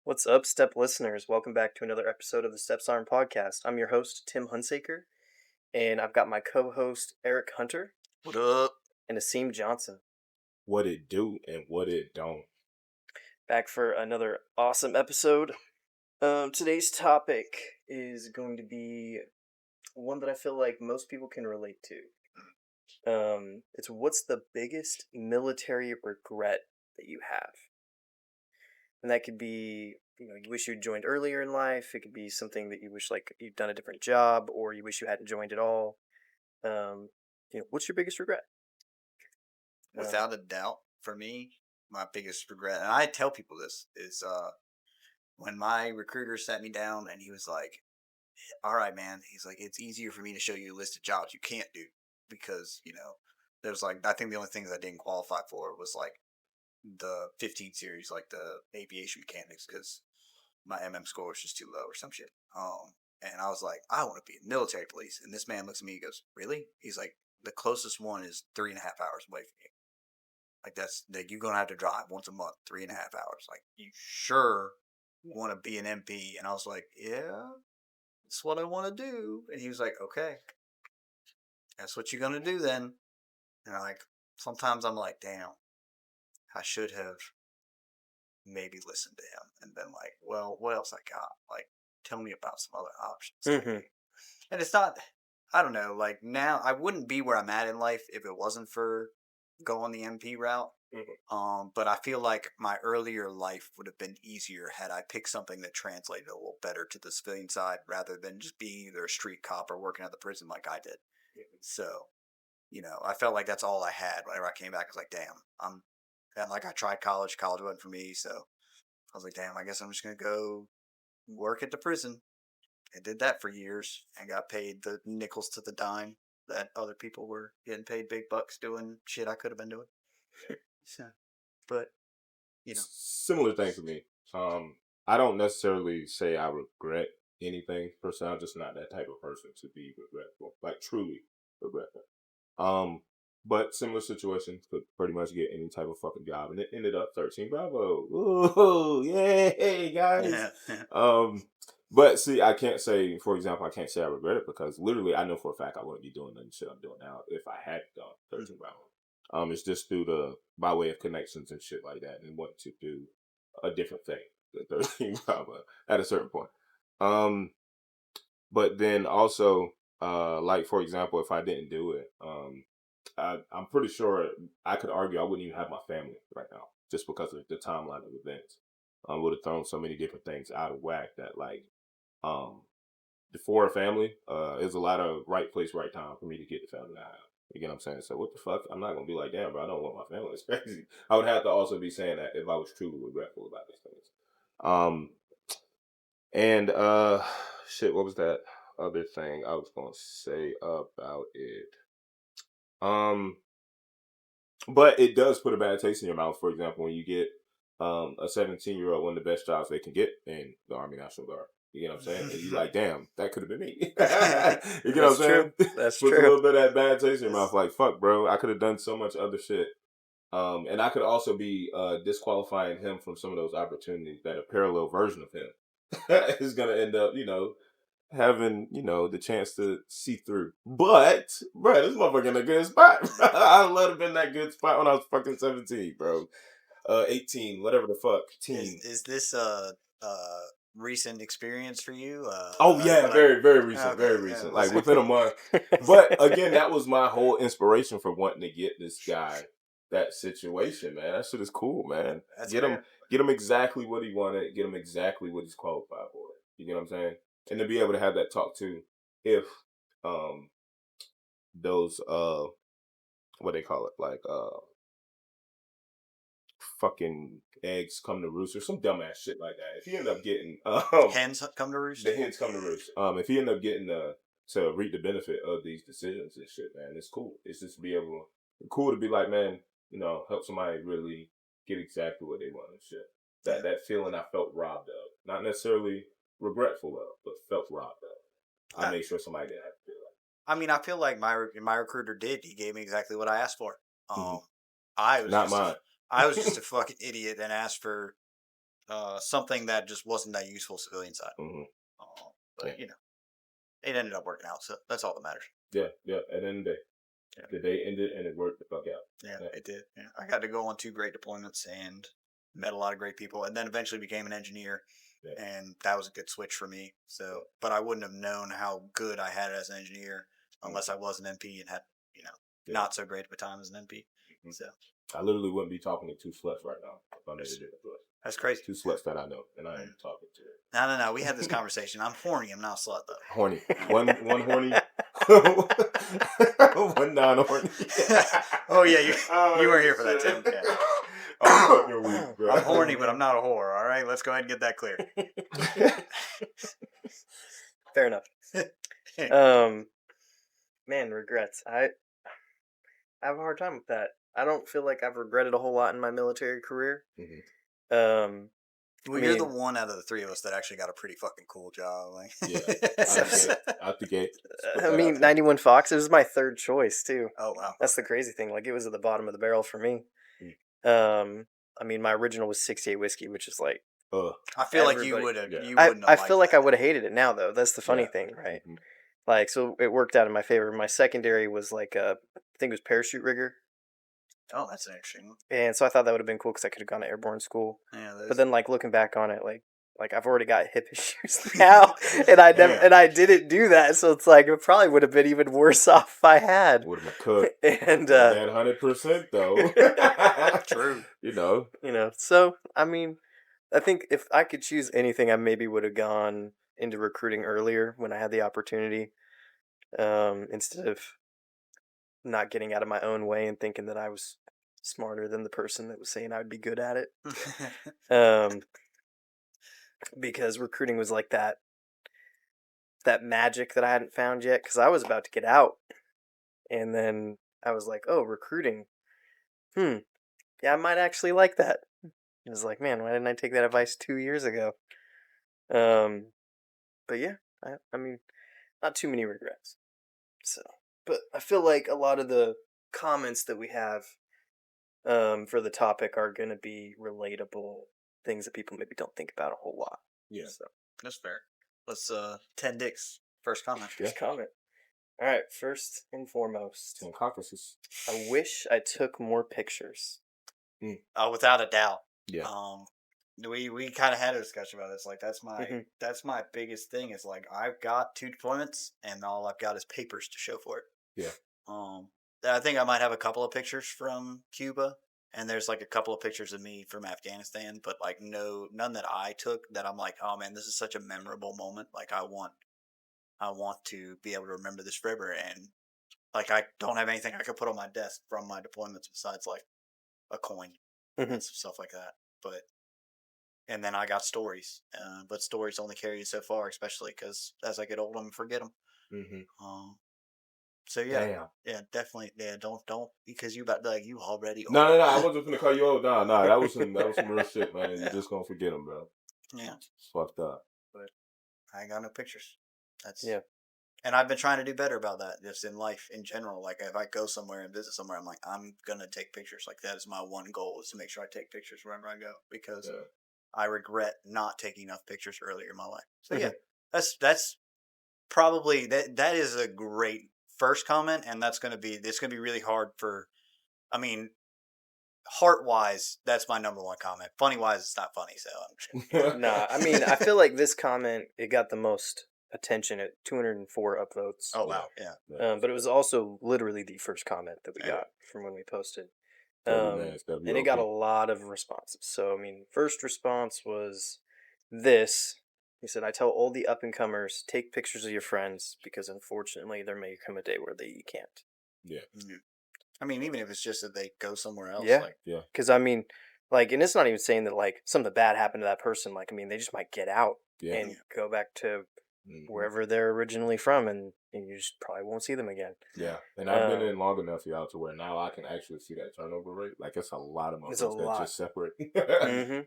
What's up, Step listeners? Welcome back to another episode of the Steps Arm Podcast. I'm your host, Tim Hunsaker, and I've got my co host, Eric Hunter, What up? and Asim Johnson, what it do and what it don't. back for another awesome episode. Today's topic is going to be one that I feel like most people can relate to. It's what's the biggest military regret that you have? And that could be, you wish you'd joined earlier in life. It could be something that you wish like you'd done a different job, or you wish you hadn't joined at all. What's your biggest regret? Without a doubt, for me, my biggest regret, and I tell people this, is when my recruiter sat me down and he was like, all right, man, he's like, it's easier for me to show you a list of jobs you can't do because, there's like, I think the only things I didn't qualify for was like the 15 series, like the aviation mechanics, because my score was just too low or some shit. And I was like, I want to be in military police. And this man looks at me, he goes, really? He's like, the closest one is 3.5 hours away from you. Like that's like you're gonna have to drive once a month, 3.5 hours. Like you sure want to be an MP? And I was like, yeah, that's what I want to do. And he was like, okay, that's what you're gonna do then. And sometimes I'm like, damn, I should have maybe listened to him and been like, well, what else I got? Like, tell me about some other options. Mm-hmm. And it's not, I don't know, like now I wouldn't be where I'm at in life if it wasn't for going the MP route. Mm-hmm. But I feel like my earlier life would have been easier had I picked something that translated a little better to the civilian side rather than just being either a street cop or working at the prison like I did. Mm-hmm. So, I felt like that's all I had. Whenever I came back, I was like, damn, and like I tried college. College wasn't for me. So I was like, damn, I guess I'm just going to go work at the prison. I did that for years and got paid the nickels to the dime that other people were getting paid big bucks doing shit I could have been doing. So, but Similar thing for me. I don't necessarily say I regret anything per se. I'm just not that type of person to be regretful, like truly regretful. But similar situation, could pretty much get any type of fucking job, and it ended up 13 Bravo. Ooh, yay, guys! yeah. But see, I can't say, for example, I can't say I regret it because literally, I know for a fact I wouldn't be doing the shit I'm doing now if I had done 13 Bravo. It's just by way of connections and shit like that, and want to do a different thing than 13 Bravo at a certain point. But then also, like for example, if I didn't do it, I'm pretty sure I could argue I wouldn't even have my family right now just because of the timeline of events. Would have thrown so many different things out of whack that for a family, is a lot of right place, right time for me to get the family I have. You get what I'm saying? So what the fuck? I'm not gonna be like, damn, bro, I don't want my family. It's crazy. I would have to also be saying that if I was truly regretful about these things. And shit, what was that other thing I was gonna say about it? But it does put a bad taste in your mouth. For example, when you get a 17-year-old one of the best jobs they can get in the Army National Guard. You get what I'm saying? And you like, damn, that could have been me. You get what I'm saying? That's Puts true. a little bit of that bad taste in your mouth. Like, fuck, bro, I could have done so much other shit. And I could also be disqualifying him from some of those opportunities that a parallel version of him is gonna end up, having, the chance to see through. But, bro, this motherfucker in a good spot. I would have been that good spot when I was fucking 17, bro. 18, whatever the fuck, teen. Is this recent experience for you? Oh yeah, very, very recent, okay, very yeah, recent. was Like it- within a month. But again, that was my whole inspiration for wanting to get this guy that situation, man. That shit is cool, man. That's Get fair. him exactly what he wanted. Get him exactly what he's qualified for. You get what I'm saying? And to be able to have that talk too, if those what they call it, like fucking eggs come to roost or some dumbass shit like that. If he end up getting Hens come to roost. the hens come to roost. If he end up getting to reap the benefit of these decisions and shit, man, it's cool. It's just cool to be like, man, help somebody really get exactly what they want and shit. That feeling I felt robbed of, not necessarily regretful of, but felt robbed of. I made sure somebody didn't have to feel that. I mean, I feel like my recruiter did. He gave me exactly what I asked for. Mhm. I was Not mine. I was just a fucking idiot and asked for something that just wasn't that useful civilian side. Mm-hmm. But Yeah. It ended up working out, so that's all that matters. Yeah. At the end of the day, the day ended and it worked the fuck out. Yeah, it did. Yeah, I got to go on 2 great deployments and met a lot of great people, and then eventually became an engineer, and that was a good switch for me. So, but I wouldn't have known how good I had it as an engineer unless I was an MP and had not so great of a time as an MP. Mm-hmm. So I literally wouldn't be talking to 2 sluts right now if I made a different choice. that's crazy. 2 sluts that I know, and I ain't talking to. No. We had this conversation. I'm horny. I'm not a slut though. Horny. One horny. One non-horny. Oh yeah, you weren't here for that, Tim. Yeah. I'm weak, bro. I'm horny, but I'm not a whore. All right, let's go ahead and get that clear. Fair enough. Man, regrets. I have a hard time with that. I don't feel like I've regretted a whole lot in my military career. Mm-hmm. Well, you're the one out of the 3 of us that actually got a pretty fucking cool job. Like, yeah, out the gate. I mean, 91 Fox. It was my 3rd choice too. Oh wow, that's the crazy thing. Like, it was at the bottom of the barrel for me. I mean, my original was 68 Whiskey, which is like. I feel like you would have. Yeah. I feel like I would have hated it now, though. That's the funny thing, right? Mm-hmm. Like, so it worked out in my favor. My secondary was like I think it was parachute rigger. Oh, that's interesting. And so I thought that would have been cool because I could have gone to airborne school. Yeah, but then, like, looking back on it, like I've already got hip issues now, and I didn't do that. So it's like it probably would have been even worse off if I had. Would have cooked. And that 100% though. True. You know. So I mean, I think if I could choose anything, I maybe would have gone into recruiting earlier when I had the opportunity, instead of not getting out of my own way and thinking that I was smarter than the person that was saying I would be good at it. Because recruiting was like that magic that I hadn't found yet, because I was about to get out, and then I was like, oh, recruiting. Yeah, I might actually like that. I was like, man, why didn't I take that advice 2 years ago? But yeah, I mean, not too many regrets. So, but I feel like a lot of the comments that we have for the topic are going to be relatable things that people maybe don't think about a whole lot. Yeah, so that's fair. Let's 10 dicks. First comment. First comment. All right, first and foremost, 10 caucuses. I wish I took more pictures. Without a doubt. Yeah. We kind of had a discussion about this. Like, that's my biggest thing. Is like I've got 2 deployments, and all I've got is papers to show for it. Yeah. I think I might have a couple of pictures from Cuba, and there's like a couple of pictures of me from Afghanistan, but like none that I took that I'm like, oh man, this is such a memorable moment. Like I want to be able to remember this forever, and like I don't have anything I could put on my desk from my deployments besides like a coin and some stuff like that. And then I got stories, but stories only carry you so far, especially because as I get older, I'm forget them. Mm-hmm. So yeah, definitely, don't because you about like you already. No, I wasn't gonna call you old. No, that was some real shit, man. You're just gonna forget them, bro. Yeah, it's fucked up. But I ain't got no pictures. And I've been trying to do better about that, just in life in general. Like if I go somewhere and visit somewhere, I'm like, I'm gonna take pictures. Like that is my one goal, is to make sure I take pictures wherever I go, because I regret not taking enough pictures earlier in my life. So yeah, that's probably that is a great first comment, and it's gonna be really hard for. I mean, heart wise, that's my number 1 comment. Funny wise, it's not funny. So nah, I mean, I feel like this comment, it got the most attention at 204 upvotes. Oh wow, yeah. But it was also literally the first comment that we got from when we posted. And it got a lot of responses. So I mean, first response was this. He said, I tell all the up-and-comers, take pictures of your friends, because unfortunately there may come a day where you can't. Yeah. I mean, even if it's just that they go somewhere else. Yeah. Because, I mean, like, and it's not even saying that, like, something bad happened to that person. Like, I mean, they just might get out and go back to wherever they're originally from, and you just probably won't see them again. Yeah. And I've been in long enough, y'all, to where now I can actually see that turnover rate. Like, it's a lot of motherfuckers that just separate.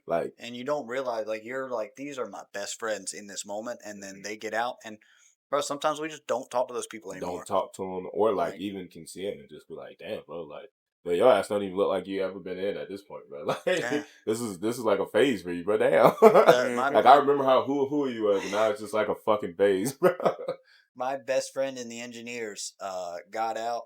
Like, and you don't realize, like, you're like, these are my best friends in this moment, and then they get out, and bro, sometimes we just don't talk to those people anymore. Don't talk to them, or like even can see them and just be like, damn, bro, like But your ass don't even look like you ever been in at this point, bro. Like Yeah. this is like a phase for you, bro. Damn. My, Like I remember how who you was, and now it's just like a fucking phase, bro. my best friend in the engineers got out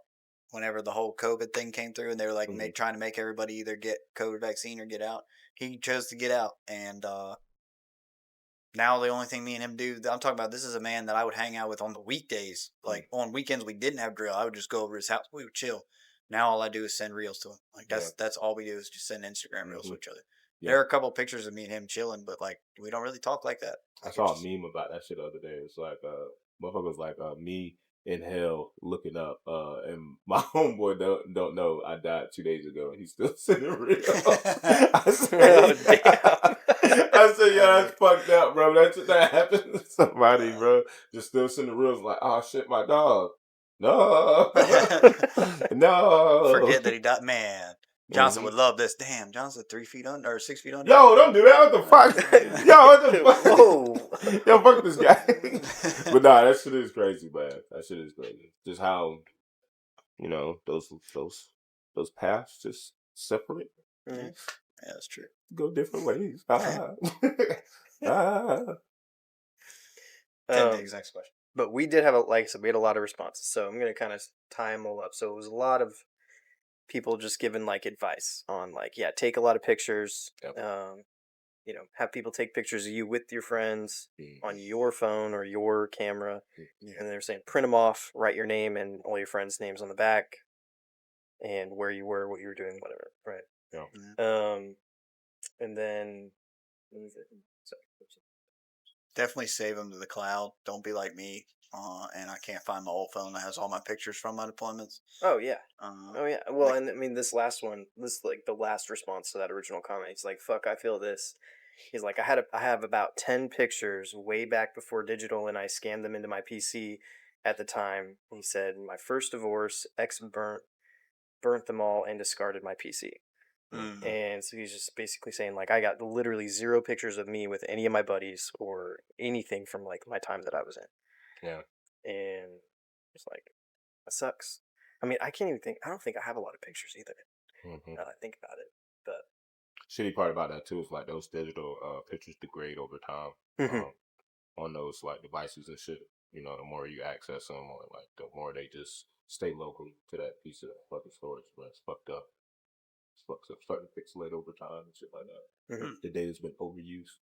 whenever the whole COVID thing came through, and they were like trying to make everybody either get COVID vaccine or get out. He chose to get out, and now the only thing me and him do, I'm talking about, this is a man that I would hang out with on the weekdays. Like on weekends we didn't have drill, I would just go over to his house, we would chill. Now all I do is send reels to him. Like that's all we do is just send Instagram reels to each other. Yeah. There are a couple of pictures of me and him chilling, but like we don't really talk like that. I saw a meme about that shit the other day. It's like motherfuckers like me in hell looking up and my homeboy don't know I died 2 days ago and he's still sitting real. I said, I said, yo, that's fucked up, bro. That happened to somebody, bro. Just still sitting real like, oh shit, my dog. No. No. Forget that he died. Man. Johnson would love this. Damn, Johnson 3 feet under or 6 feet under. Yo, don't do that. What the fuck? Yo, what the fuck? Whoa. Yo, fuck this guy. But nah, that shit is crazy, man. That shit is crazy. Just how, you know, those paths just separate. Mm-hmm. Yeah, that's true. Go different ways. 10 days, next question. But we did have like I said, we had a lot of responses, so I'm gonna kind of tie them all up. So it was a lot of people just giving like advice on like, yeah, take a lot of pictures. Yep. You know, have people take pictures of you with your friends on your phone or your camera, and they're saying print them off, write your name and all your friends' names on the back, and where you were, what you were doing, whatever. Right. Yeah. And then definitely save them to the cloud. Don't be like me. And I can't find my old phone that has all my pictures from my deployments. Oh yeah. Oh yeah. Well, like, and I mean, this last one, like the last response to that original comment, he's like, "Fuck, I feel this." He's like, I have about 10 pictures way back before digital, and I scanned them into my PC at the time. He said, "My first divorce, ex burnt them all, and discarded my PC." Mm-hmm. And so he's just basically saying, like, I got literally 0 pictures of me with any of my buddies or anything from like my time that I was in. Yeah. And it's like, that sucks. I mean, I don't think I have a lot of pictures either. Now that I think about it. But shitty part about that too is like those digital pictures degrade over time on those like devices and shit. You know, the more you access them, or like the more they just stay local to that piece of fucking storage. But it's fucked up. It's fucked up, starting to pixelate over time and shit like that. Mm-hmm. The data's been overused.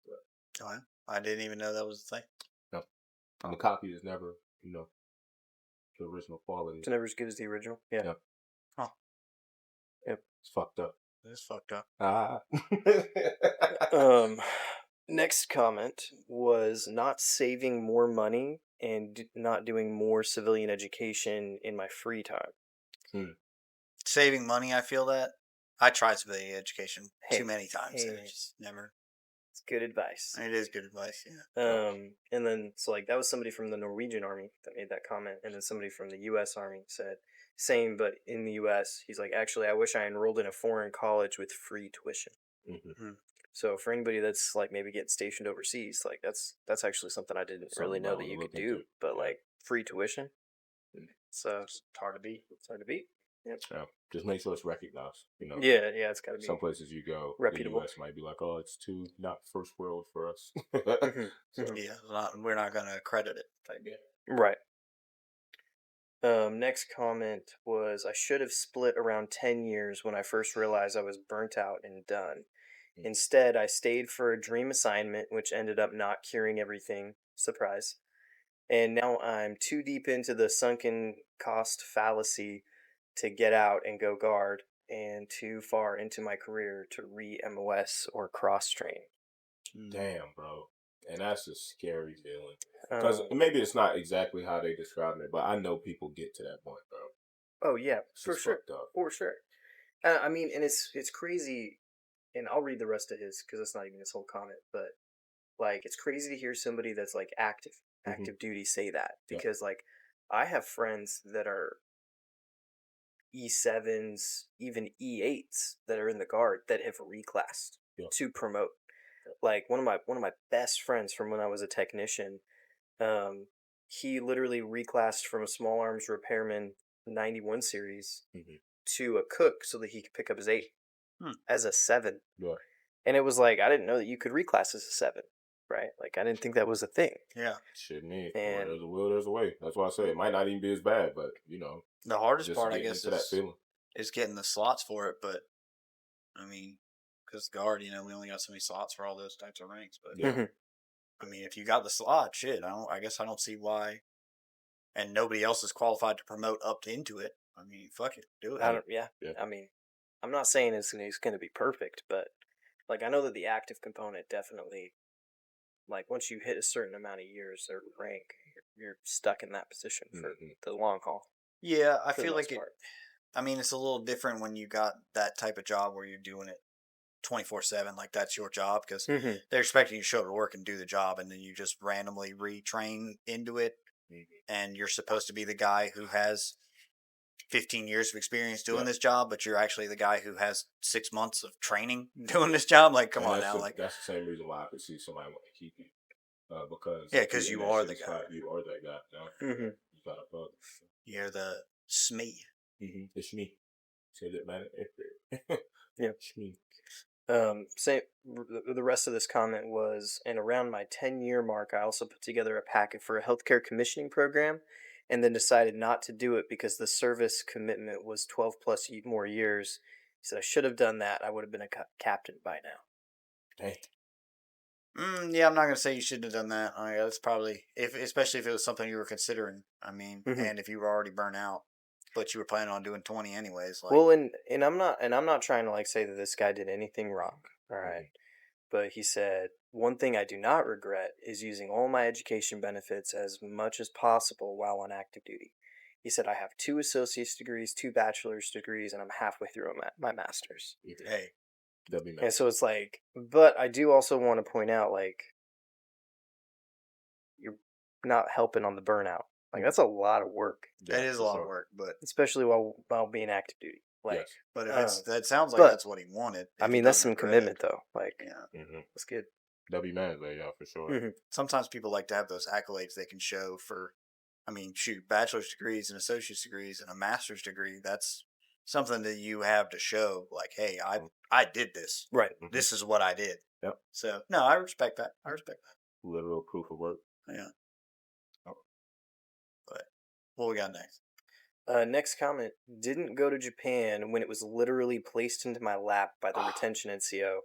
But, oh, I didn't even know that was a thing. No. And the copy is never, you know, the original quality. It's never as good as the original. Yeah. Yep. Huh. Yep. It's fucked up. It's fucked up. Next comment was not saving more money and not doing more civilian education in my free time. Saving money, I feel that. I tried civilian education too many times. And it just never. It's good advice. It is good advice, yeah. And then, so like, that was somebody from the Norwegian Army that made that comment. And then somebody from the U.S. Army said, same, but in the U.S., he's like, actually, I wish I enrolled in a foreign college with free tuition. Mm-hmm. So for anybody that's like maybe getting stationed overseas, like that's actually something I didn't really know that you could do. But like free tuition, so it's hard to beat. It's hard to beat. Yep. Yeah, just make sure it's recognized. You know. Yeah, it's got to be. Some places you go, reputable. The U.S. might be like, oh, it's too not first world for us. Mm-hmm. So. Yeah, we're not going to accredit it. Right. Next comment was, I should have split around 10 years when I first realized I was burnt out and done. Instead, I stayed for a dream assignment, which ended up not curing everything. Surprise. And now I'm too deep into the sunken cost fallacy to get out and go guard, and too far into my career to re-MOS or cross-train. Damn, bro. And that's a scary feeling. Because maybe it's not exactly how they describe it, but I know people get to that point, bro. Oh, yeah, for sure. For sure. I mean, and it's crazy, and I'll read the rest of his, because it's not even his whole comment, but, like, it's crazy to hear somebody that's, like, active duty say that. Because, like, I have friends that are E7s, even E8s that are in the guard that have reclassed to promote. Like one of my best friends from when I was a technician, he literally reclassed from a small arms repairman 91 series to a cook so that he could pick up his 8 as a 7. Yeah. And it was like, I didn't know that you could reclass as a 7, right? Like, I didn't think that was a thing. Yeah. Shit, need. And- There's a will, there's a way. That's why I say it might not even be as bad, but The hardest just part, I getting guess, into that feeling. is getting the slots for it. But I mean, because guard, we only got so many slots for all those types of ranks. But Yeah. Mhm. I mean, if you got the slot, shit, I guess I don't see why. And nobody else is qualified to promote up into it. I mean, fuck it, do it. Yeah. Yeah. I mean, I'm not saying it's going to be perfect, but like I know that the active component definitely, like once you hit a certain amount of years or rank, you're stuck in that position for the long haul. Yeah, I for the feel most like it. part. I mean, it's a little different when you got that type of job where you're doing it 24/7, like that's your job, because Mhm. they're expecting you to show up to work and do the job, and then you just randomly retrain into it, and you're supposed to be the guy who has 15 years of experience doing Yeah. this job, but you're actually the guy who has 6 months of training doing this job. Like, come And on that's now, the, like, that's the same reason why I could see somebody want to keep you, because Yeah, 'cause in you that are shit the is guy. like, you are that guy. Mhm. You got a bug. you're the SME. It's me. Say that, man. Yeah. It's me. The rest of this comment was, and around my 10-year mark, I also put together a packet for a healthcare commissioning program, and then decided not to do it because the service commitment was 12 plus more years. He said I should have done that. I would have been a captain by now. Hey. Yeah, I'm not gonna say you shouldn't have done that. That's probably especially if it was something you were considering. I mean, Mhm. and if you were already burnt out, but you were planning on doing 20 anyways. Like, Well, and I'm not trying to like say that this guy did anything wrong. All right. But he said, one thing I do not regret is using all my education benefits as much as possible while on active duty. He said, I have 2 associate's degrees, 2 bachelor's degrees, and I'm halfway through my master's. hey, W And so it's like, but I do also want to point out, like, you're not helping on the burnout. Like, that's a lot of work, that is a lot of work, but especially while being active duty. Like, Yes. but Uh, that sounds like but- that's what he wanted. I if he mean, that's doesn't some regret commitment, though. Like, it. Yeah. that's good. W man, yeah, for sure. Mhm. Sometimes people like to have those accolades they can show for, I mean, shoot, bachelor's degrees and associate's degrees and a master's degree. That's something that you have to show. Like, hey, I did this. Right. This is what I did. Yep. So no, I respect that. I respect that. Literal proof of work. Yeah. But what we got next? Next comment, didn't go to Japan when it was literally placed into my lap by the retention NCO.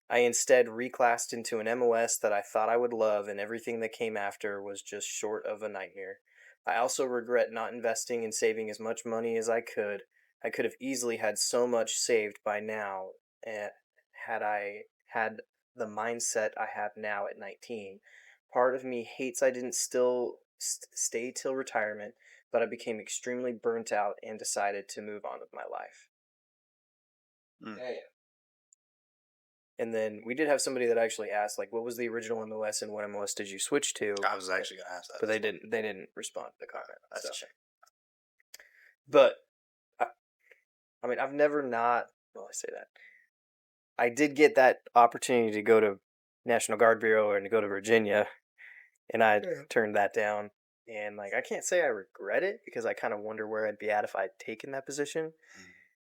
I instead reclassed into an MOS that I thought I would love, and everything that came after was just short of a nightmare. I also regret not investing and saving as much money as I could. I could have easily had so much saved by now, had I had the mindset I have now at 19. Part of me hates I didn't still stay till retirement, but I became extremely burnt out and decided to move on with my life. Damn. And then we did have somebody that actually asked, like, what was the original MOS and what MOS did you switch to? I was actually going to ask that. But they didn't respond to the comment. That's so. a shame. But I mean, I've never not. Well, I say that. I did get that opportunity to go to National Guard Bureau and to go to Virginia, and I turned that down. And like, I can't say I regret it because I kind of wonder where I'd be at if I'd taken that position,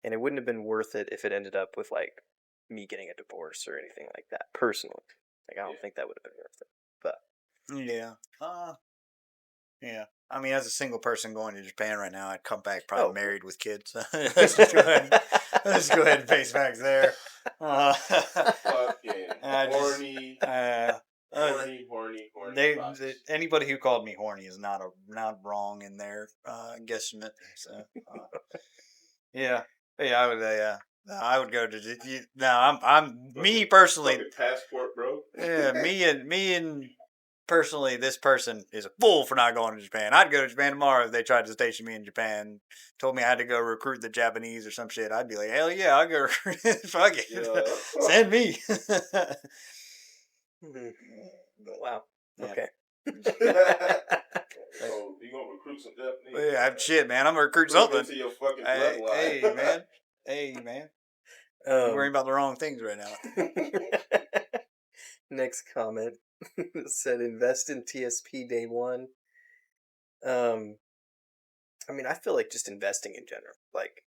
and it wouldn't have been worth it if it ended up with like me getting a divorce or anything like that. Personally, like I don't think that would have been worth it. But Yeah. I mean, as a single person going to Japan right now, I'd come back probably Oh. married with kids. Let's just go ahead and face facts there. Fucking I just- horny, horny. box. Anybody who called me horny is not wrong in their guesstimate. So, yeah, I would. I would go to. Now, I'm me personally. Fucking passport, bro. Yeah, me and personally, this person is a fool for not going to Japan. I'd go to Japan tomorrow if they tried to station me in Japan. Told me I had to go recruit the Japanese or some shit. I'd be like, hell yeah, I'll go recruit. Fuck it. Yeah. Send me. wow. Yeah. Okay. So you gonna recruit some Japanese? Yeah, shit, man. I'm gonna recruit Put them something. into your fucking Hey, bloodline. Hey, man. You're worrying about the wrong things right now. Next comment said invest in TSP day one. I mean, I feel like just investing in general. Like,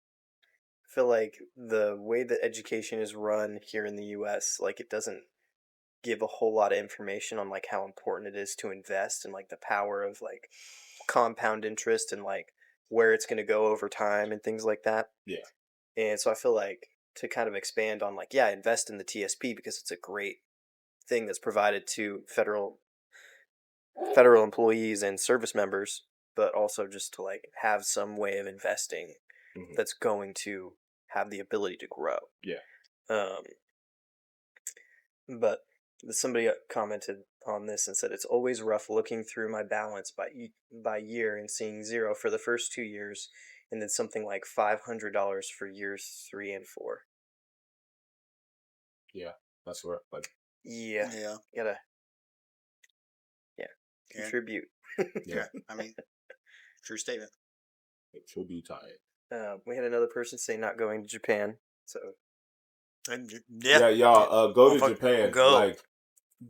feel like the way that education is run here in the U.S., like it doesn't give a whole lot of information on like how important it is to invest and like the power of like compound interest and like where it's going to go over time and things like that. Yeah. And so I feel like to kind of expand on like, yeah, invest in the TSP because it's a great thing that's provided to federal employees and service members, but also just to like have some way of investing that's going to have the ability to grow. Yeah. But somebody commented on this and said it's always rough looking through my balance by year and seeing zero for the first 2 years, and then something like $500 for years 3 and 4. Yeah, that's right. Like, Yeah, gotta contribute. yeah, I mean, true statement. it should be tired. We had another person say not going to Japan, so Yeah, y'all, go to Motherfucker, Japan. go. Like,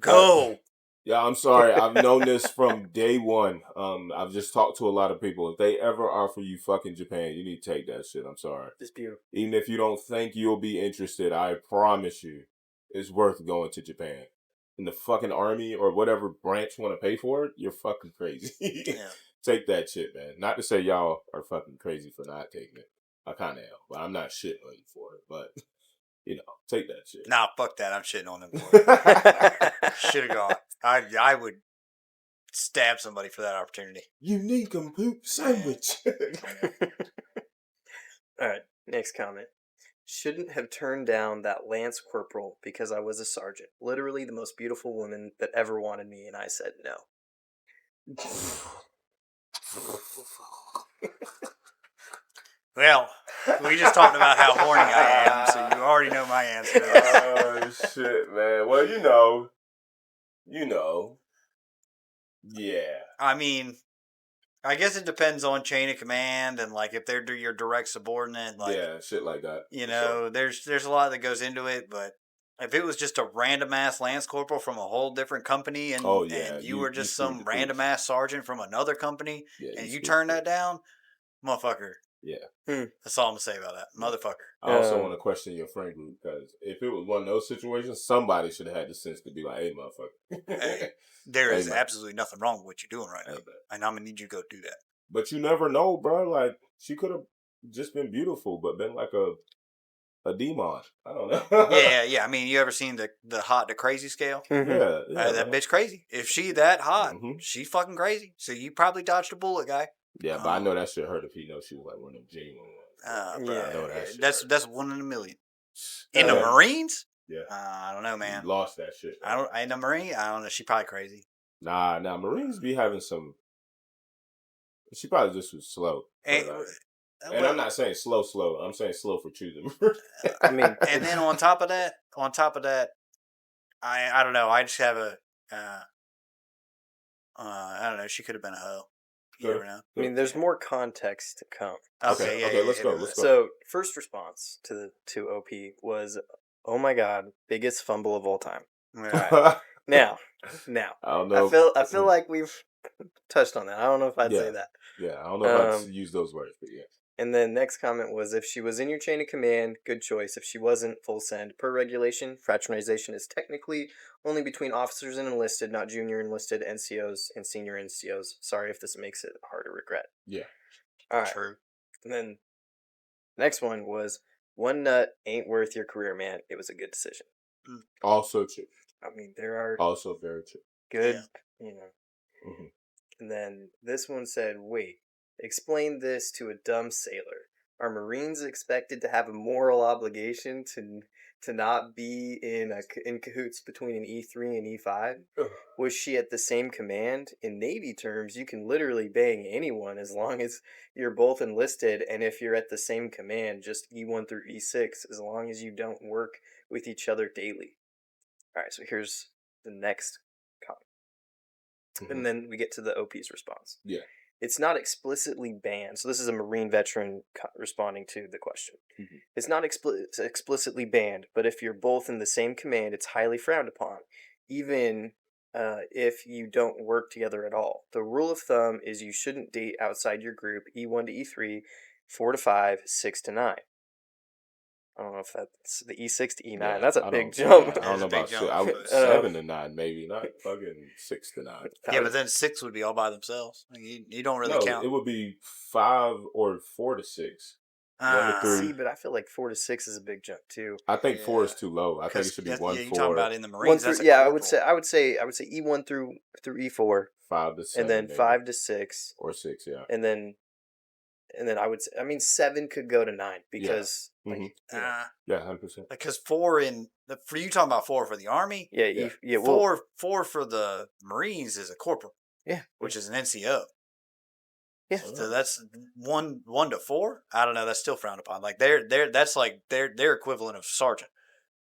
Go. yeah, I'm sorry. I've known this from day one. I've just talked to a lot of people. If they ever offer you fucking Japan, you need to take that shit. I'm sorry. it's beautiful. Even if you don't think you'll be interested, I promise you, it's worth going to Japan. In the fucking army or whatever branch want to pay for it, you're fucking crazy. Yeah. Take that shit, man. Not to say y'all are fucking crazy for not taking it. I kind of am, but I'm not shitting on you for it. But, you know, take that shit. Nah, fuck that. I'm shitting on them for it. Should have gone. I would stab somebody for that opportunity. You need a poop sandwich. All right, next comment. Shouldn't have turned down that Lance Corporal because I was a sergeant. Literally the most beautiful woman that ever wanted me, and I said no. Well, we just talked about how horny I am, so you already know my answer to this. Oh, shit, man. Well, you know. Yeah. I mean, I guess it depends on chain of command and like if they're your direct subordinate. Like, yeah, shit like that. you know, there's a lot that goes into it. But if it was just a random ass Lance Corporal from a whole different company, and and you were just some random ass sergeant from another company, and you turn that down, motherfucker. Yeah. That's all I'm gonna say about that, motherfucker. I also want to question your friend group because if it was one of those situations, somebody should have had the sense to be like, "Hey, motherfucker." Hey, there is absolutely nothing wrong with what you're doing right now, and I'm gonna need you to go do that. But you never know, bro. Like she could have just been beautiful, but been like a demon. I don't know. Yeah. I mean, you ever seen the hot to crazy scale? Mm-hmm. Yeah, that bitch crazy. If she that hot, she fucking crazy. So you probably dodged a bullet, guy. Yeah, but I know that shit hurt if he knows she was like one of them genuine ones. Bro, I know that shit that's 1 in a million. In the Marines? Yeah. I don't know, man. You lost that shit. Man. In the Marine, I don't know. She probably crazy. Nah. Marines be having some. She probably just was slow. And I'm not saying slow. I'm saying slow for choosing. I mean, and then on top of that, I don't know. I just have a. I don't know. She could have been a hoe. You never know. I mean, there's more context to come. Okay, let's go. So, first response to OP was, "Oh my god, biggest fumble of all time." Right. now, I don't know. I feel like we've touched on that. I don't know if I'd say that. Yeah, I don't know if I'd use those words, but yeah. And then next comment was, if she was in your chain of command, good choice. If she wasn't, full send. Per regulation, fraternization is technically only between officers and enlisted, not junior enlisted, NCOs, and senior NCOs. Sorry if this makes it hard to regret. Yeah. All right. True. And then next one was, one nut ain't worth your career, man. It was a good decision. Also true. I mean, there are also very true. Good, you know. Mm-hmm. And then this one said, wait, explain this to a dumb sailor. Are Marines expected to have a moral obligation to not be in cahoots between an E3 and E5? Was she at the same command? In Navy terms, you can literally bang anyone as long as you're both enlisted, and if you're at the same command, just E1 through E6, as long as you don't work with each other daily. All right, so here's the next comment. Mm-hmm. And then we get to the OP's response. Yeah. It's not explicitly banned. So this is a Marine veteran responding to the question. Mm-hmm. It's not explicitly banned, but if you're both in the same command, it's highly frowned upon, even if you don't work together at all. The rule of thumb is you shouldn't date outside your group, E1 to E3, 4 to 5, 6 to 9. I don't know if that's the E6 to E9. Yeah, that's a I big don't- jump. yeah, I don't know That's a big about jump. I would, Uh, 7 to 9, maybe not fucking 6 to 9. Yeah, but then 6 would be all by themselves. You don't really No, count. it would be 5 or 4 to 6. 1 to 3. See, but I feel like 4 to 6 is a big jump too. I think 4 is Yeah. too low. I think it should be 1 you're 4, talking about in the One Marines. through, That's a yeah, corporal. I would say E1 through E4, 5 to 7, and then maybe. 5 to 6, or 6. Yeah. and then I would say, I mean, 7 could go to 9 because Mhm. you know, Yeah, 100%. Because 4 for you talking about 4 for the Army. yeah, well, 4 for the Marines is a corporal. Yeah. which is an NCO. Yeah. So that's 1 to 4. I don't know. That's still frowned upon. Like that's like their equivalent of sergeant.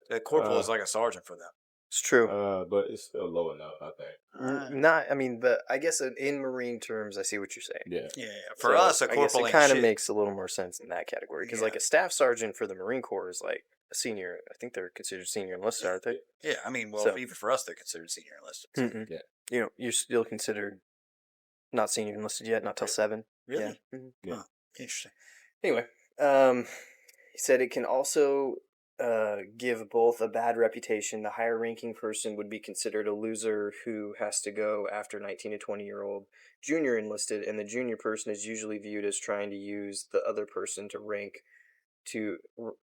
The corporal is like a sergeant for them. It's true. But it's still low enough, I think. Not, I mean, but I guess in Marine terms, I see what you're saying. Yeah. Yeah. For us, a I corporal guess it ain't kind of shit. makes a little more sense in that category because, like, a staff sergeant for the Marine Corps is like a senior. I think they're considered senior enlisted, aren't they? Yeah, I mean, well, So- even for us, they're considered senior enlisted. Mm-mm. Yeah. You know, you're still considered not senior enlisted yet, not till 7. Really? Yeah. Mhm. Yeah. Huh. Interesting. Anyway, he said it can also give both a bad reputation. The higher ranking person would be considered a loser who has to go after 19 to 20-year-old junior enlisted, and the junior person is usually viewed as trying to use the other person to rank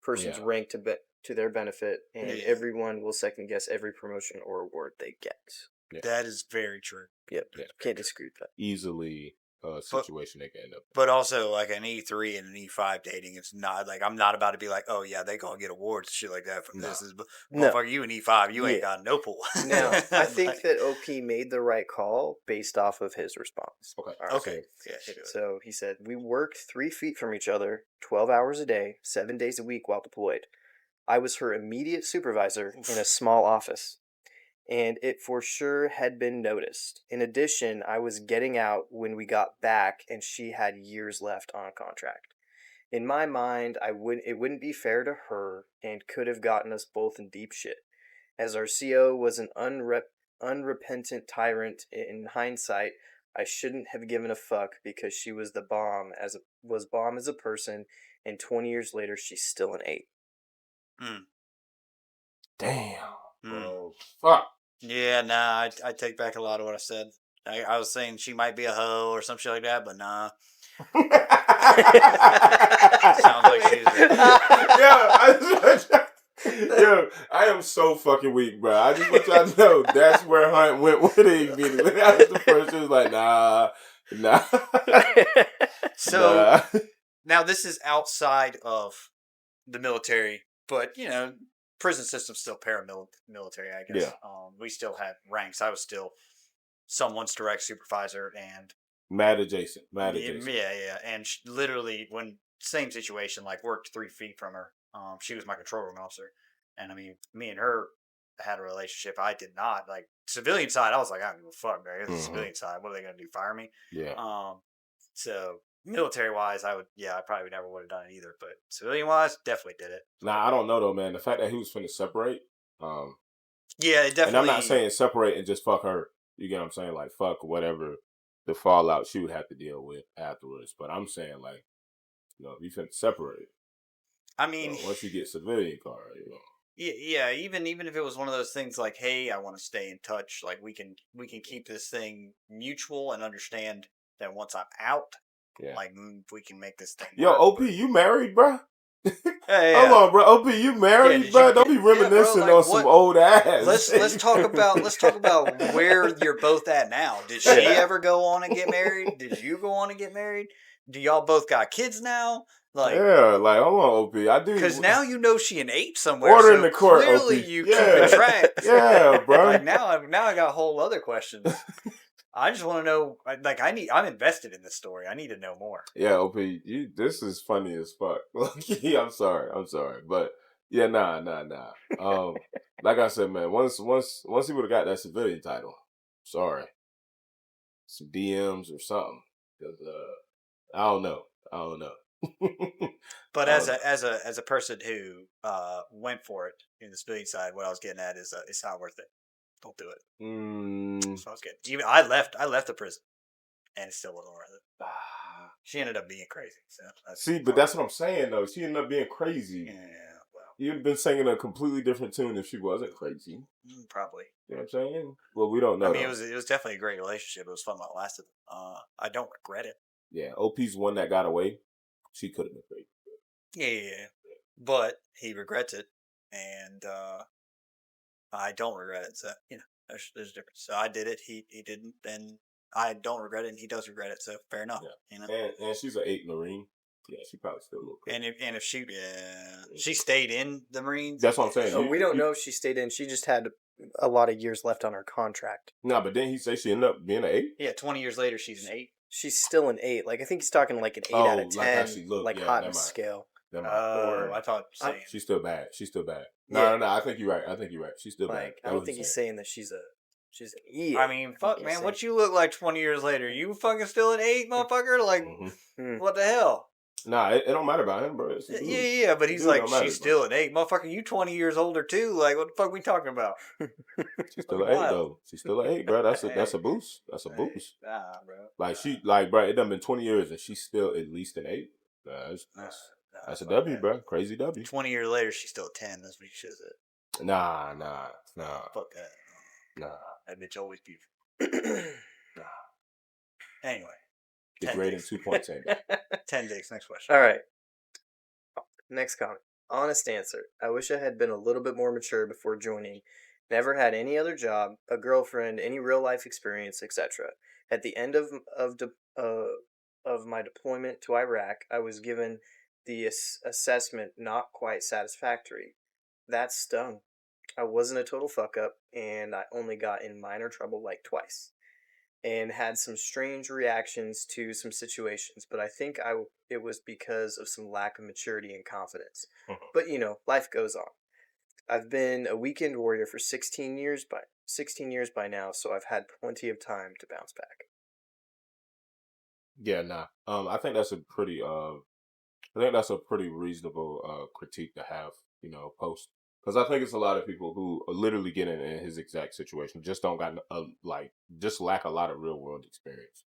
person's Yeah. rank to their benefit, and Yeah. everyone will second guess every promotion or award they get. Yeah. That is very true. Yep, Yeah. can't disagree with that. Easily a situation they can end up. But also, like an E3 and an E5 dating, it's not like I'm not about to be like, oh yeah, they gonna get awards and shit like that from No. this. Is No. motherfucker, you an E5, you ain't Yeah. got no pull. Now, I think Like, that OP made the right call based off of his response. Okay. All right, okay, yeah, hit it. So he said, we worked 3 feet from each other, 12 hours a day, 7 days a week while deployed. I was her immediate supervisor in a small office, and it for sure had been noticed. In addition, I was getting out when we got back, and she had years left on a contract. In my mind, it wouldn't be fair to her and could have gotten us both in deep shit. As our CO was an unrepentant tyrant, in hindsight, I shouldn't have given a fuck because she was bomb as a person, and 20 years later she's still an 8. Damn. Mm. Bro. Fuck. Yeah, nah, I take back a lot of what I said. I was saying she might be a hoe or some shit like that, but nah. Sounds like she's Yo, I am so fucking weak, bro. I just want y'all to know that's where Hunt went with it immediately. That was the first. She was like, nah. So Nah. now this is outside of the military, but you know, prison system's still paramilitary, I guess. Yeah. We still had ranks. I was still someone's direct supervisor, and Mad adjacent. yeah, and literally when same situation, like worked 3 feet from her. She was my control room officer, and I mean, me and her had a relationship. I did not. Like civilian side, I was like, I don't give a fuck, man. It's the civilian side. What are they gonna do? Fire me? Yeah. So military wise, I probably never would have done it either. But civilian wise, definitely did it. Nah, I don't know though, man. The fact that he was finna separate. Yeah, it definitely. And I'm not saying separate and just fuck her. You get what I'm saying? Like fuck whatever the fallout she would have to deal with afterwards. But I'm saying like, you know, if you finna separate. I mean, once you get civilian card, you know. Yeah, even if it was one of those things like, hey, I want to stay in touch. Like we can keep this thing mutual and understand that once I'm out, like we can make this thing. Yo, work. OP, you married, bro? Hey, hold on, bro. OP, you married, bro? Don't be reminiscing like, on some old ass. Let's talk about where you're both at now. Did she ever go on and get married? Did you go on and get married? Do y'all both got kids now? Like, yeah, like hold on, OP. I do because now you know she an 8 somewhere. Order so in the court. clearly OP. you yeah. keep track. Yeah, bro. Like now I got whole other questions. I just want to know. Like I'm invested in this story. I need to know more. Yeah, OP. This is funny as fuck. I'm sorry, but yeah, nah. Like I said, man. Once he would have got that civilian title, sorry, some DMs or something. Because I don't know. But as a person who went for it in the civilian side, what I was getting at is it's not worth it. Don't do it. That's what I was getting. Even I left the prison, and it still wasn't worth it. She ended up being crazy. So See, but that's what I'm saying though. She ended up being crazy. Yeah. you'd been singing a completely different tune if she wasn't crazy. Probably. You know what I'm saying? Well, we don't know. I mean, it was definitely a great relationship. It was fun while it lasted. I don't regret it. Yeah, OP's one that got away. She could have been great. Yeah. But he regrets it, and I don't regret it. So there's a difference. So I did it. He didn't, and I don't regret it, and he does regret it. So fair enough. Yeah. And she's an 8 Marine. Yeah, she probably still a little crazy. And if she stayed in the Marines. That's what I'm saying. So we don't know if she stayed in. She just had a lot of years left on her contract. No, but then he say she ended up being an 8. Yeah, 20 years later, she's an 8. She's still an 8. Like I think he's talking like an 8 out of 10, like how she looked. like Yeah, hotness scale. I thought saying. She's still bad. Yeah. No. I think you're right. She's still bad. Like I don't think he's saying that she's an 8. I mean, fuck, man, what you look like 20 years later? You fucking still an 8, motherfucker? Like, what the hell? Nah, it don't matter about him, bro. Yeah, but he's like, she's still an 8. Motherfucker, you 20 years older too. Like, what the fuck we talking about? She's still an 8, though. She's still an 8, bro. That's a boost. That's a boost. Nah, bro. Like, bro, it done been 20 years and she's still at least an 8. That's a W, bro. Crazy W. 20 years later, she's still a 10. That's what you should have said. Nah. Fuck that. Nah. That bitch always beautiful. Nah. Anyway. Degrading 2.10. 10 dicks. Next question. All right. Next comment. Honest answer. I wish I had been a little bit more mature before joining. Never had any other job, a girlfriend, any real life experience, etc. At the end of my deployment to Iraq, I was given the assessment not quite satisfactory. That stung. I wasn't a total fuck up, and I only got in minor trouble like twice, and had some strange reactions to some situations, but I think it was because of some lack of maturity and confidence. But life goes on. I've been a weekend warrior for 16 years by now, so I've had plenty of time to bounce back. Yeah, nah. I think that's a pretty reasonable critique to have, post. Because I think it's a lot of people who are literally getting in his exact situation, just don't got just lack a lot of real world experience.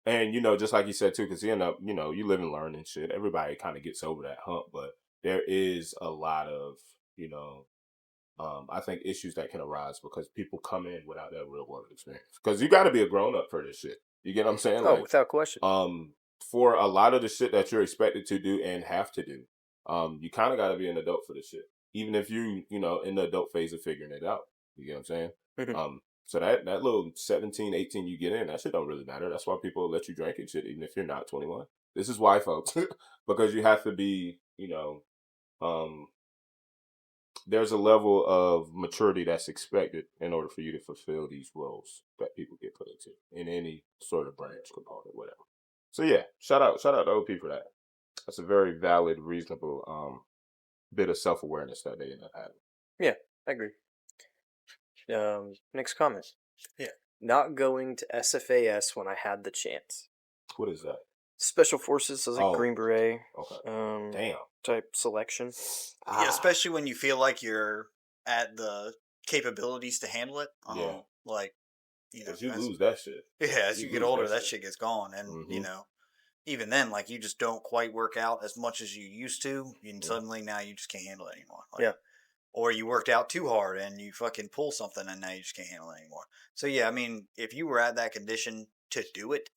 And just like you said too, because you end up, you live and learn and shit. Everybody kind of gets over that hump, but there is a lot of, I think issues that can arise because people come in without that real world experience. Because you got to be a grown up for this shit. You get what I'm saying? Oh, without question. For a lot of the shit that you're expected to do and have to do. You kind of got to be an adult for this shit, even if you in the adult phase of figuring it out. You get what I'm saying? So that little 17, 18 you get in, that shit don't really matter. That's why people let you drink and shit, even if you're not 21. This is why, folks, because you have to be, there's a level of maturity that's expected in order for you to fulfill these roles that people get put into in any sort of branch, component, whatever. So yeah, shout out to OP for that. That's a very valid, reasonable bit of self-awareness that they end up having. Yeah, I agree. Next comment. Yeah. Not going to SFAS when I had the chance. What is that? Special Forces, so like Green Beret. Okay. Damn. Type selection. Yeah, especially when you feel like you're at the capabilities to handle it. Yeah. Like, because you lose that shit. Yeah, as you get older, that shit gets gone. And, even then, like, you just don't quite work out as much as you used to. And suddenly now you just can't handle it anymore. Like, or you worked out too hard and you fucking pull something and now you just can't handle it anymore. So, yeah, I mean, if you were at that condition to do it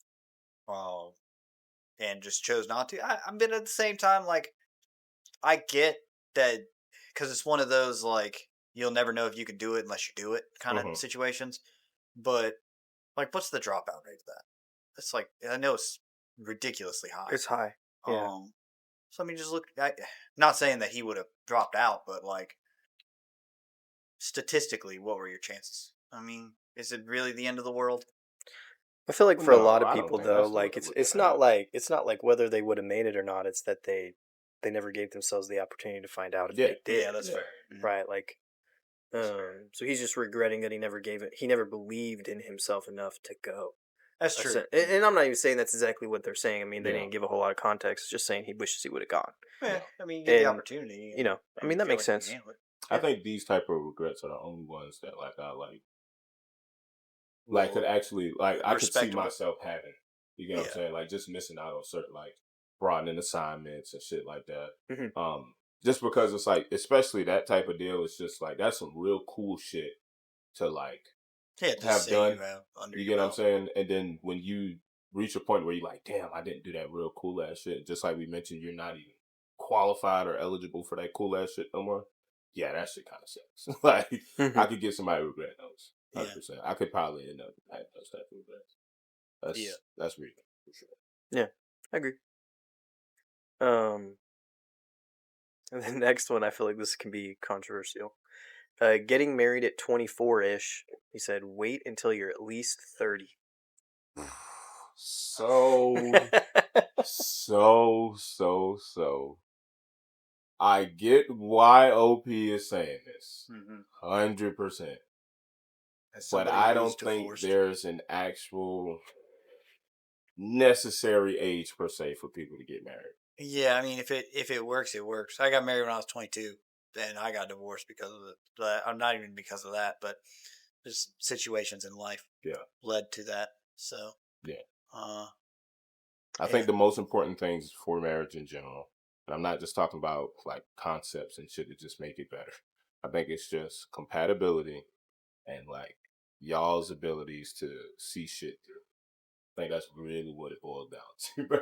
and just chose not to, I've been at the same time, like, I get that because it's one of those, like, you'll never know if you can do it unless you do it kind of situations. But, like, what's the dropout rate of that? It's like, I know it's ridiculously high. It's high. Yeah. So, I mean, just look, not saying that he would have dropped out, but, like, statistically, what were your chances? I mean, is it really the end of the world? I feel like for a lot of people, though, like, it's not like whether they would have made it or not. It's that they never gave themselves the opportunity to find out if they did. Yeah, that's fair. Right, like, so he's just regretting that he never believed in himself enough to go. That's true. And I'm not even saying that's exactly what they're saying. I mean, they didn't give a whole lot of context. It's just saying he wishes he would have gone. Yeah, I mean, you get the opportunity. I mean, that makes sense. I think these type of regrets are the only ones that, like could actually, like, I could see myself having. You get what I'm saying? Like, just missing out on certain, like, broadening assignments and shit like that. just because it's like, especially that type of deal, it's just like that's some real cool shit to like Yeah, to have say done. you have under You your get what I'm belt. saying? And then when you reach a point where you're like, damn, I didn't do that real cool ass shit. Just like we mentioned, you're not even qualified or eligible for that cool ass shit no more. Yeah, that shit kind of sucks. Like, I could get somebody regret those. 100%. I could probably end up having those type of regrets. That's real for sure. Yeah, I agree. And the next one, I feel like this can be controversial. Getting married at 24-ish, he said, wait until you're at least 30. So, I get why OP is saying this. 100%. But I don't think there's an actual necessary age per se for people to get married. Yeah, I mean, if it works, it works. I got married when I was 22, and I got divorced because of it. I'm not even because of that, but just situations in life led to that. So I think the most important things for marriage in general, and I'm not just talking about like concepts and shit to just make it better. I think it's just compatibility and like y'all's abilities to see shit through. I think that's really what it boils down to.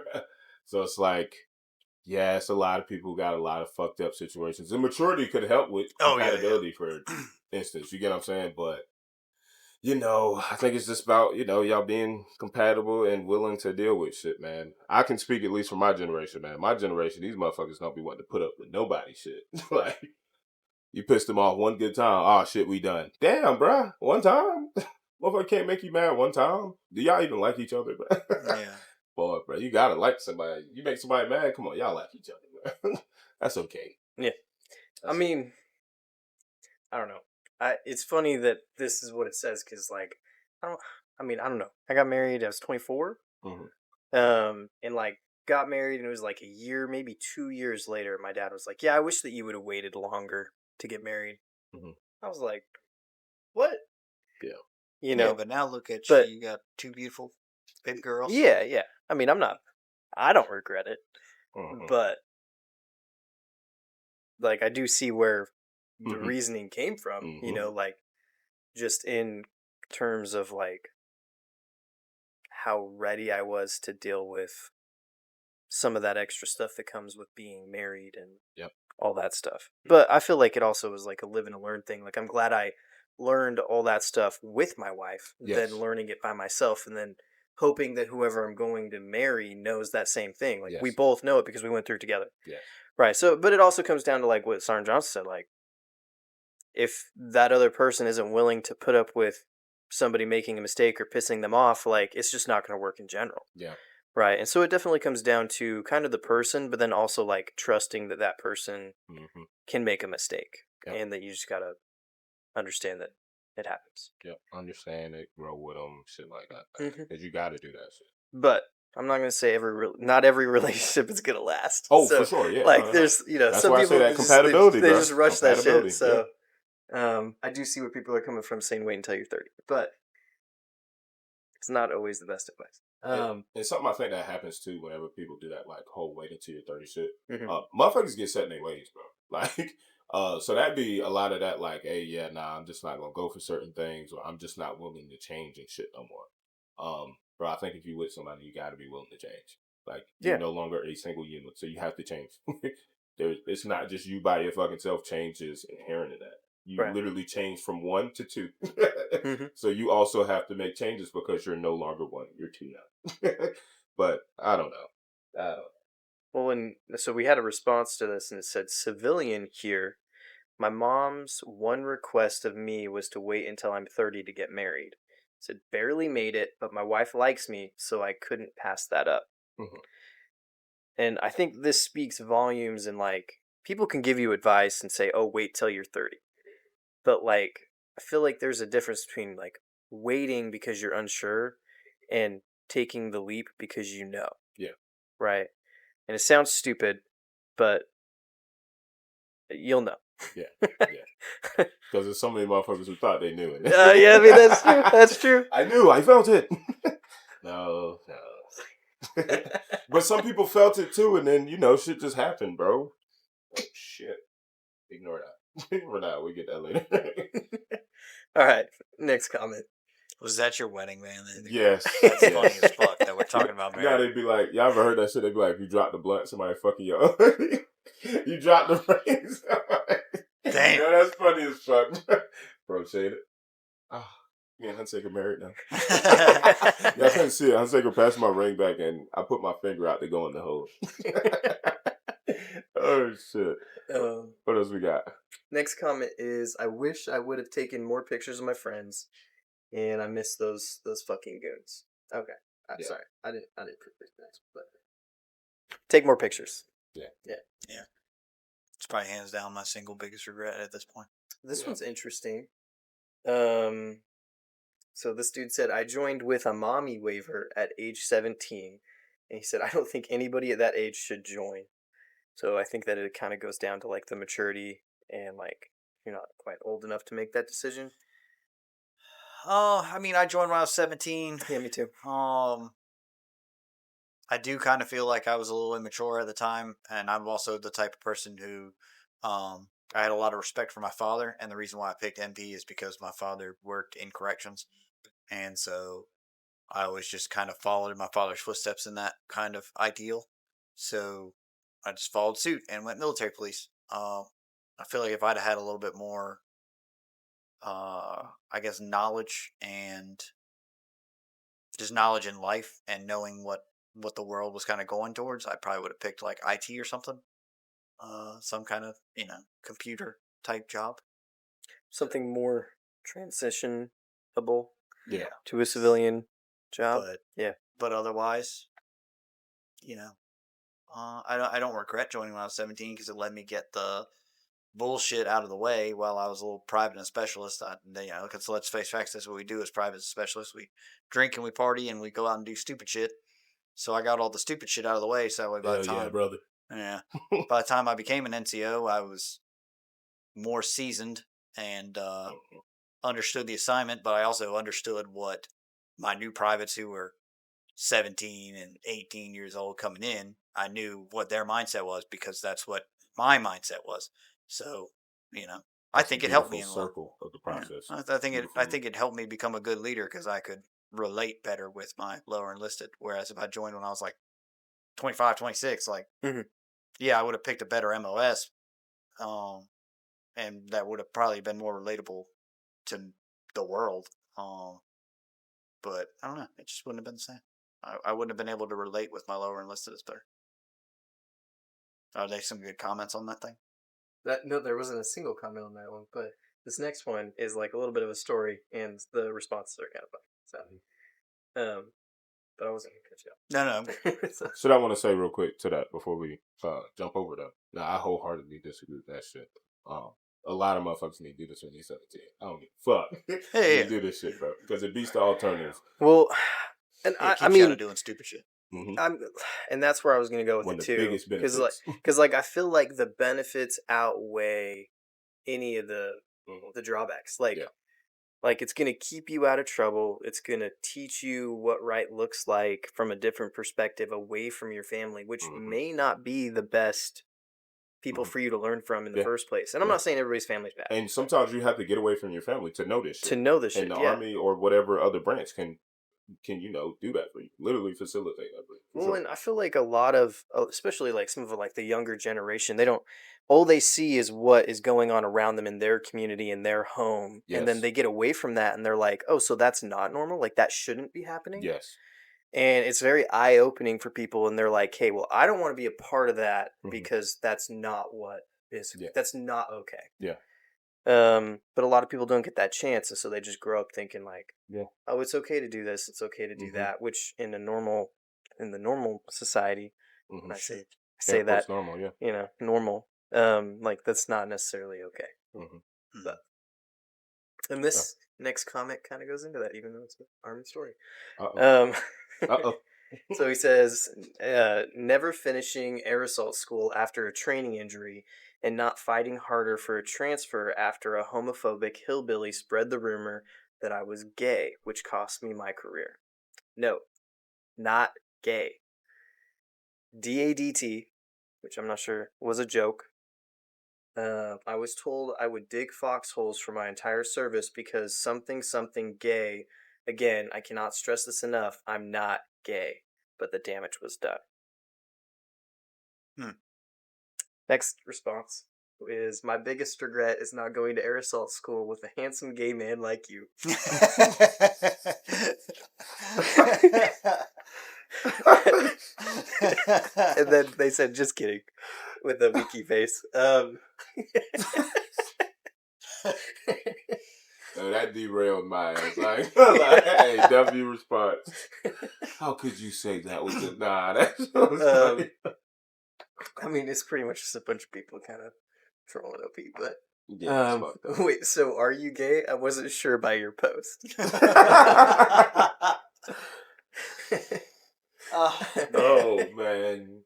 So it's like, yeah, it's a lot of people who got a lot of fucked up situations. And maturity could help with compatibility, for instance. You get what I'm saying? But, I think it's just about, y'all being compatible and willing to deal with shit, man. I can speak at least for my generation, man. My generation, these motherfuckers don't be wanting to put up with nobody shit. Like, you pissed them off one good time. Oh, shit, we done. Damn, bruh. One time? Motherfucker can't make you mad one time. Do y'all even like each other, bro? Yeah. Boy, bro, you gotta like somebody. You make somebody mad, come on, y'all like each other, bro. That's okay. Yeah. I mean, I don't know. It's funny that this is what it says, because, like, I don't know. I got married, I was 24. And, like, got married, and it was, like, a year, maybe 2 years later, my dad was like, yeah, I wish that you would have waited longer to get married. I was like, what? Yeah. Yeah, but now look at you. You got two beautiful baby girls. Yeah. I mean, I don't regret it. But, like, I do see where the reasoning came from, like, just in terms of, like, how ready I was to deal with some of that extra stuff that comes with being married and all that stuff. But I feel like it also was like a live and a learn thing. Like, I'm glad I learned all that stuff with my wife than learning it by myself, and then hoping that whoever I'm going to marry knows that same thing. Like, we both know it because we went through it together. Yeah. Right. So, but it also comes down to, like, what Sergeant Johnson said, like, if that other person isn't willing to put up with somebody making a mistake or pissing them off, like, it's just not going to work in general. Yeah. Right. And so it definitely comes down to kind of the person, but then also, like, trusting that that person can make a mistake and that you just got to understand that it happens. Yep. Understand it, grow with them, shit like that. Because you got to do that shit. But I'm not going to say not every relationship is going to last. Oh, so, for sure. Yeah. Like, there's, that's some why people, I say that compatibility, they just rush that shit. So I do see where people are coming from saying wait until you're 30. But it's not always the best advice. And something I think that happens too whenever people do that, like, whole wait until you're 30 shit. Motherfuckers get set in their ways, bro. Like, so that'd be a lot of that, like, hey, yeah, nah, I'm just not gonna go for certain things, or I'm just not willing to change and shit no more. Bro, I think if you with somebody, you gotta be willing to change. Like, you're no longer a single unit, so you have to change. It's not just you by your fucking self. Change is inherent in that. You literally change from 1 to 2. So you also have to make changes because you're no longer 1. You're 2 now. But I don't know. Well, so we had a response to this, and it said, civilian here. My mom's one request of me was to wait until I'm 30 to get married. It said, barely made it, but my wife likes me, so I couldn't pass that up. And I think this speaks volumes, and, like, people can give you advice and say, oh, wait till you're 30. But, like, I feel like there's a difference between, like, waiting because you're unsure and taking the leap because you know. Yeah. Right? And it sounds stupid, but you'll know. Yeah. Because there's so many motherfuckers who thought they knew it. Yeah, I mean, that's true. That's true. I knew. I felt it. No. But some people felt it too, and then, shit just happened, bro. Oh, shit. Ignore that. For now, we get that later. All right, next comment. Was that your wedding, man? Yes. That's yes. funny as fuck that we're talking about Now marriage. they'd be like, y'all ever heard that shit? They'd be like, you drop the blunt, somebody fucking you. You drop the rings. Damn. Yo, that's funny as fuck. Bro, shade it. Oh, me and Hunsaker married now. Y'all couldn't see it. Hunsaker passed my ring back and I put my finger out to go in the hole. Oh, shit. What else we got? Next comment is, I wish I would have taken more pictures of my friends, and I miss those fucking goons. Okay, I'm Yeah. sorry, I didn't prove this next, but take more pictures. Yeah. It's probably hands down my single biggest regret at this point. This one's interesting. So this dude said, I joined with a mommy waiver at age 17, and he said, I don't think anybody at that age should join. So I think that it kind of goes down to like the maturity and like you're not quite old enough to make that decision. Oh, I mean, I joined when I was 17. Yeah, me too. I do kind of feel like I was a little immature at the time, and I'm also the type of person who, I had a lot of respect for my father, and the reason why I picked MP is because my father worked in corrections, and so I always just kind of followed in my father's footsteps in that kind of ideal. So I just followed suit and went military police. I feel like if I'd had a little bit more, I guess, knowledge and just knowledge in life and knowing what the world was kind of going towards, I probably would have picked like IT or something, some kind of computer type job. Something more transitionable Yeah. to a civilian job. But otherwise, I don't regret joining when I was 17 because it let me get the bullshit out of the way while I was a little private and specialist. Because let's face facts, that's what we do as private specialists. We drink and we party and we go out and do stupid shit. So I got all the stupid shit out of the way. So that way, by the time, yeah, brother. Yeah, by the time I became an NCO, I was more seasoned and understood the assignment. But I also understood what my new privates who were 17 and 18 years old coming in, I knew what their mindset was because that's what my mindset was. So, I think it helped me in a circle of the process. Yeah. I think it helped me become a good leader because I could relate better with my lower enlisted. Whereas if I joined when I was like 25, 26, like, yeah, I would have picked a better MOS, and that would have probably been more relatable to the world. But I don't know, it just wouldn't have been the same. I wouldn't have been able to relate with my lower enlisted as better. Are there some good comments on that thing? No, there wasn't a single comment on that one, but this next one is like a little bit of a story, and the responses are kind of funny. So, but I wasn't gonna cut you off. No. So I want to say real quick to that before we jump over though. Now I wholeheartedly disagree with that shit. A lot of motherfuckers need to do this when they're 17. I don't give a fuck. Hey, do this shit, bro, because it beats the alternative. Well, and I mean, you out of doing stupid shit. And that's where I was gonna go with One it of the too, biggest benefits. because I feel like the benefits outweigh any of the drawbacks. Like it's gonna keep you out of trouble. It's gonna teach you what right looks like from a different perspective, away from your family, which may not be the best people for you to learn from in the first place. And I'm not saying everybody's family's bad. And sometimes you have to get away from your family to know this shit. To know this shit, and the Army or whatever other branch can do that for you, literally facilitate that for you. Well, and I feel like a lot of, especially like some of like the younger generation, all they see is what is going on around them in their community, in their home. Yes. And then they get away from that and they're like, oh, so that's not normal? Like that shouldn't be happening? Yes. And it's very eye-opening for people, and they're like, hey, well, I don't want to be a part of that because that's not what is, that's not okay. Yeah. But a lot of people don't get that chance, and so they just grow up thinking like, oh, it's okay to do this, it's okay to do that, which in the normal society, I say that normal, normal, like that's not necessarily okay. But and this next comment kind of goes into that, even though it's an Army story. So he says, never finishing air assault school after a training injury and not fighting harder for a transfer after a homophobic hillbilly spread the rumor that I was gay, which cost me my career. No, not gay. DADT, which I'm not sure was a joke. I was told I would dig foxholes for my entire service because something gay. Again, I cannot stress this enough. I'm not gay, but the damage was done. Next response is, my biggest regret is not going to air assault school with a handsome gay man like you. And then they said, just kidding, with a winky face. So that derailed my ass. Like hey, W response. How could you say that was a nah? That's so funny. I mean, it's pretty much just a bunch of people kind of trolling OP, but... Yeah, it's fucked up. Wait, so are you gay? I wasn't sure by your post. Oh man.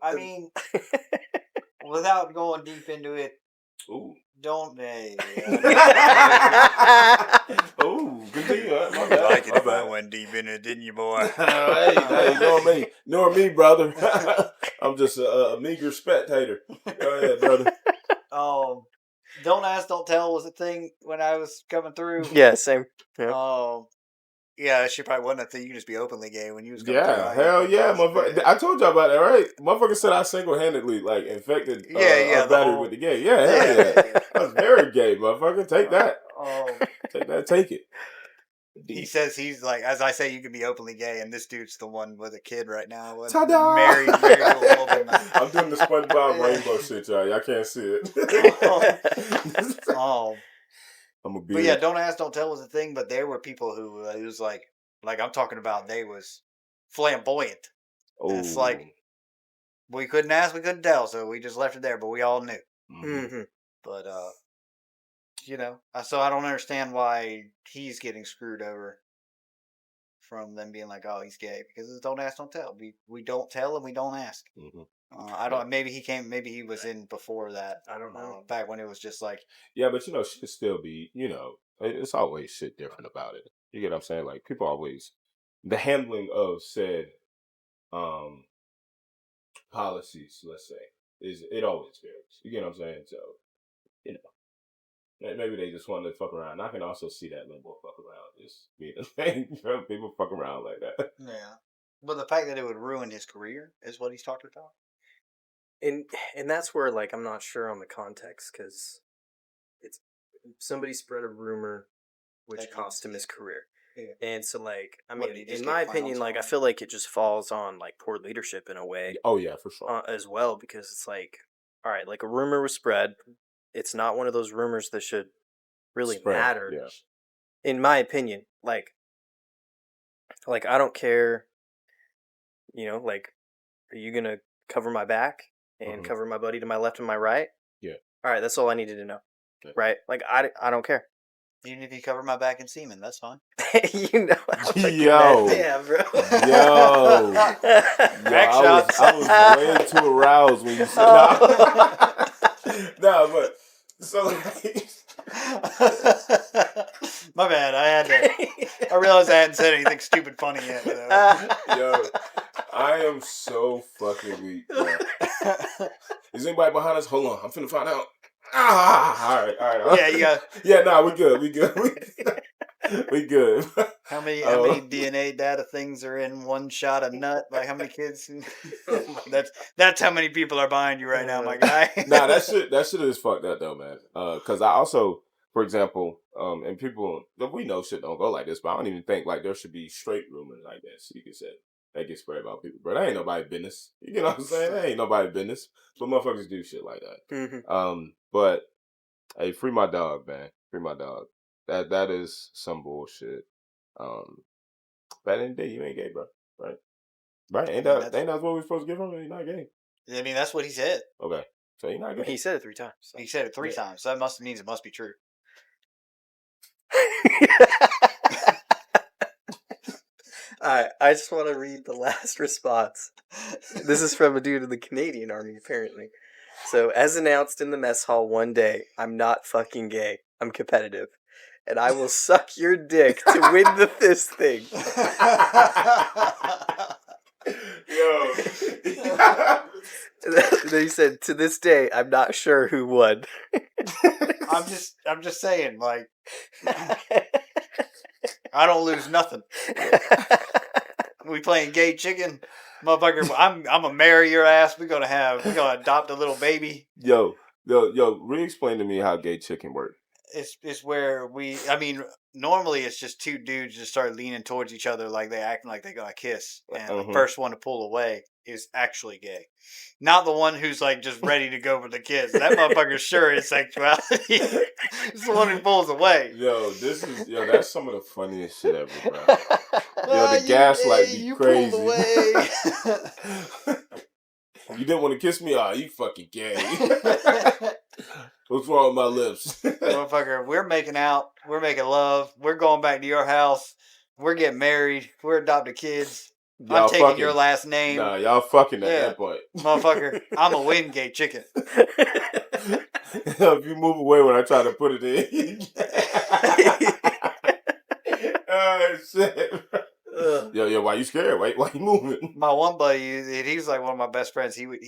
I mean, without going deep into it, Ooh. don't they? Ooh, continue. My You bad. like it My if I bad. went deep in it, didn't you, boy? Hey, ignore me, brother. I'm just a meager spectator. Go ahead, brother. Don't ask, don't tell was a thing when I was coming through. Yeah, same. Yeah. Yeah, she probably wasn't a thing. You can just be openly gay when you was coming through. Yeah, hell yeah, motherfucker. I told y'all about that, right? Motherfucker said I single-handedly like infected the battery whole- with the gay. Yeah, hell yeah. I was very gay, motherfucker. Take that. Take that. Take it. He says he's like, as I say, you can be openly gay, and this dude's the one with a kid right now. Ta-da! Married to a woman. I'm doing the SpongeBob rainbow shit, y'all. Y'all can't see it. I'm a But yeah, don't ask, don't tell was a thing. But there were people who it was like I'm talking about. They was flamboyant. And it's like we couldn't ask, we couldn't tell, so we just left it there. But we all knew. Mm-hmm. But so I don't understand why he's getting screwed over from them being like, oh, he's gay, because it's don't ask, don't tell. We don't tell and we don't ask. Mhm. I don't. Maybe he came. Maybe he was in before that. I don't know. Back when it was just like. Yeah, but shit still be, it's always shit different about it. You get what I'm saying? Like people always, the handling of said policies, let's say, it always varies. You get what I'm saying? So, maybe they just wanted to fuck around. I can also see that little boy fuck around just being a thing. People fuck around like that. Yeah, but the fact that it would ruin his career is what he's talking about. And that's where, like, I'm not sure on the context, because it's somebody spread a rumor which That cost him his career. Yeah. And so, like, I What, mean, did he just in get my finals opinion, like, I for it? feel like it just falls on, like, poor leadership in a way Oh yeah, for sure. as well, because it's like, all right, like, a rumor was spread. It's not one of those rumors that should really Spread, matter, yeah. in my opinion. Like, I don't care, like, are you going to cover my back and cover my buddy to my left and my right? Yeah. All right, that's all I needed to know. Yeah. Right? Like, I don't care. Even if you cover my back in semen, that's fine. How fucking Yo. that- yeah, bro. Yo. Back shots. I was way too aroused when you said that. No, but so My bad. I realized I hadn't said anything stupid funny yet. yo, I am so fucking weak. Bro. Is anybody behind us? Hold on, I'm finna find out. All right. Yeah, you got. Yeah, nah, we good. We good. How many DNA data things are in one shot of nut? Like how many kids? That's how many people are behind you right now, my guy. Nah, that shit is fucked up though, man. Cause I also, for example, and people we know shit don't go like this, but I don't even think like there should be straight rumors like that. So you can say that get spread about people, bro. That ain't nobody business. You know what I'm saying? That ain't nobody business. But motherfuckers do shit like that. Mm-hmm. But hey, free my dog, man. Free my dog. That is some bullshit. But at the end of the day, you ain't gay, bro. Right? Right? Ain't that what we're supposed to give him? You're not gay. I mean, that's what he said. Okay. So you're not gay. He said it 3 times. So. He said it 3 times. So that means it must be true. Alright, I just want to read the last response. This is from a dude in the Canadian Army, apparently. So, as announced in the mess hall one day, I'm not fucking gay. I'm competitive. And I will suck your dick to win this thing. Yo. They said, to this day, I'm not sure who won. I'm just saying, like, I don't lose nothing. We playing gay chicken, motherfucker. I'm gonna marry your ass. We're gonna adopt a little baby. Yo, re-explain to me how gay chicken work. It's where normally it's just two dudes just start leaning towards each other like they acting like they're gonna kiss, and the first one to pull away is actually gay, not the one who's like just ready to go for the kiss. That motherfucker's sure his sexuality. It's the one who pulls away. That's some of the funniest shit ever, bro. The gaslight be crazy. Pulled away. You didn't want to kiss me? Oh, you fucking gay. What's wrong with my lips? Motherfucker, we're making out. We're making love. We're going back to your house. We're getting married. We're adopting kids. I'm taking your last name. Nah, y'all fucking at that point. Motherfucker, I'm a win gay chicken. If you move away when I try to put it in. Oh, shit. Yo, why you scared? Why you moving? My one buddy, he was like one of my best friends. He would,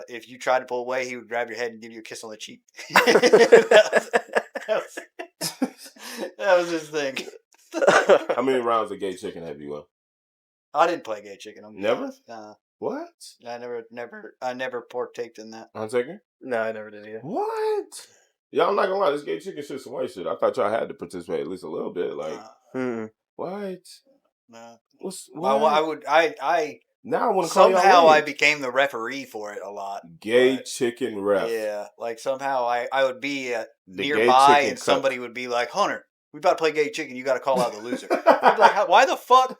if you tried to pull away, he would grab your head and give you a kiss on the cheek. That was his thing. How many rounds of gay chicken have you won? I didn't play gay chicken. Never? What? I never partaked in that. No, I never did either. What? Y'all, I'm not gonna lie, this gay chicken shit's some white shit. I thought y'all had to participate at least a little bit. Like, what? No. What? Now I want to call y'all somehow I became the referee for it a lot. Gay chicken ref. Yeah, like somehow I would be nearby and somebody would be like, Hunter, we about to play gay chicken. You got to call out the loser. I'd be like, why the fuck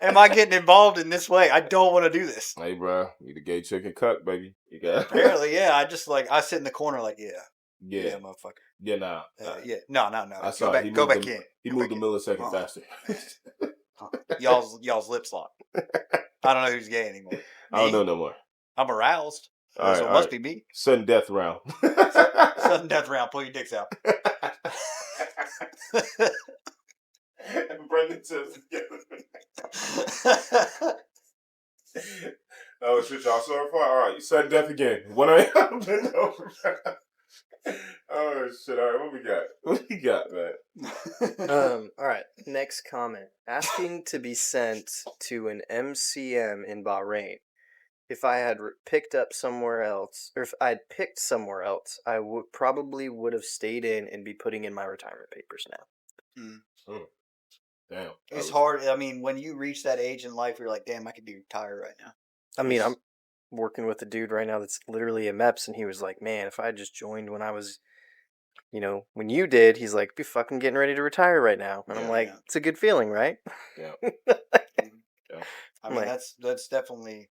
am I getting involved in this way? I don't want to do this. Hey, bro, you the gay chicken cuck, baby. You got apparently, yeah. I sit in the corner like, yeah, motherfucker. Yeah, nah. Yeah, no. I saw go back in. He moved a millisecond faster. Y'all's lips locked. I don't know who's gay anymore. I don't know no more. I'm aroused. All so it must be me. Sudden death round. Sudden death round. Pull your dicks out. And bring the tips together. Oh shit, y'all so far. All right, sudden death again. One of y'all been over. Oh shit! All right, what we got? What we got, man? All right. Next comment: asking to be sent to an MCM in Bahrain. If I had picked up somewhere else, or if I'd picked somewhere else, I probably would have stayed in and be putting in my retirement papers now. Damn, it's hard. I mean, when you reach that age in life, you're like, damn, I could be retired right now. I mean, I'm working with a dude right now that's literally a MEPS, and he was like, man, if I had just joined when I was, when you did, he's like, be fucking getting ready to retire right now. And I'm like, it's a good feeling, right? Yeah. I mean, that's definitely,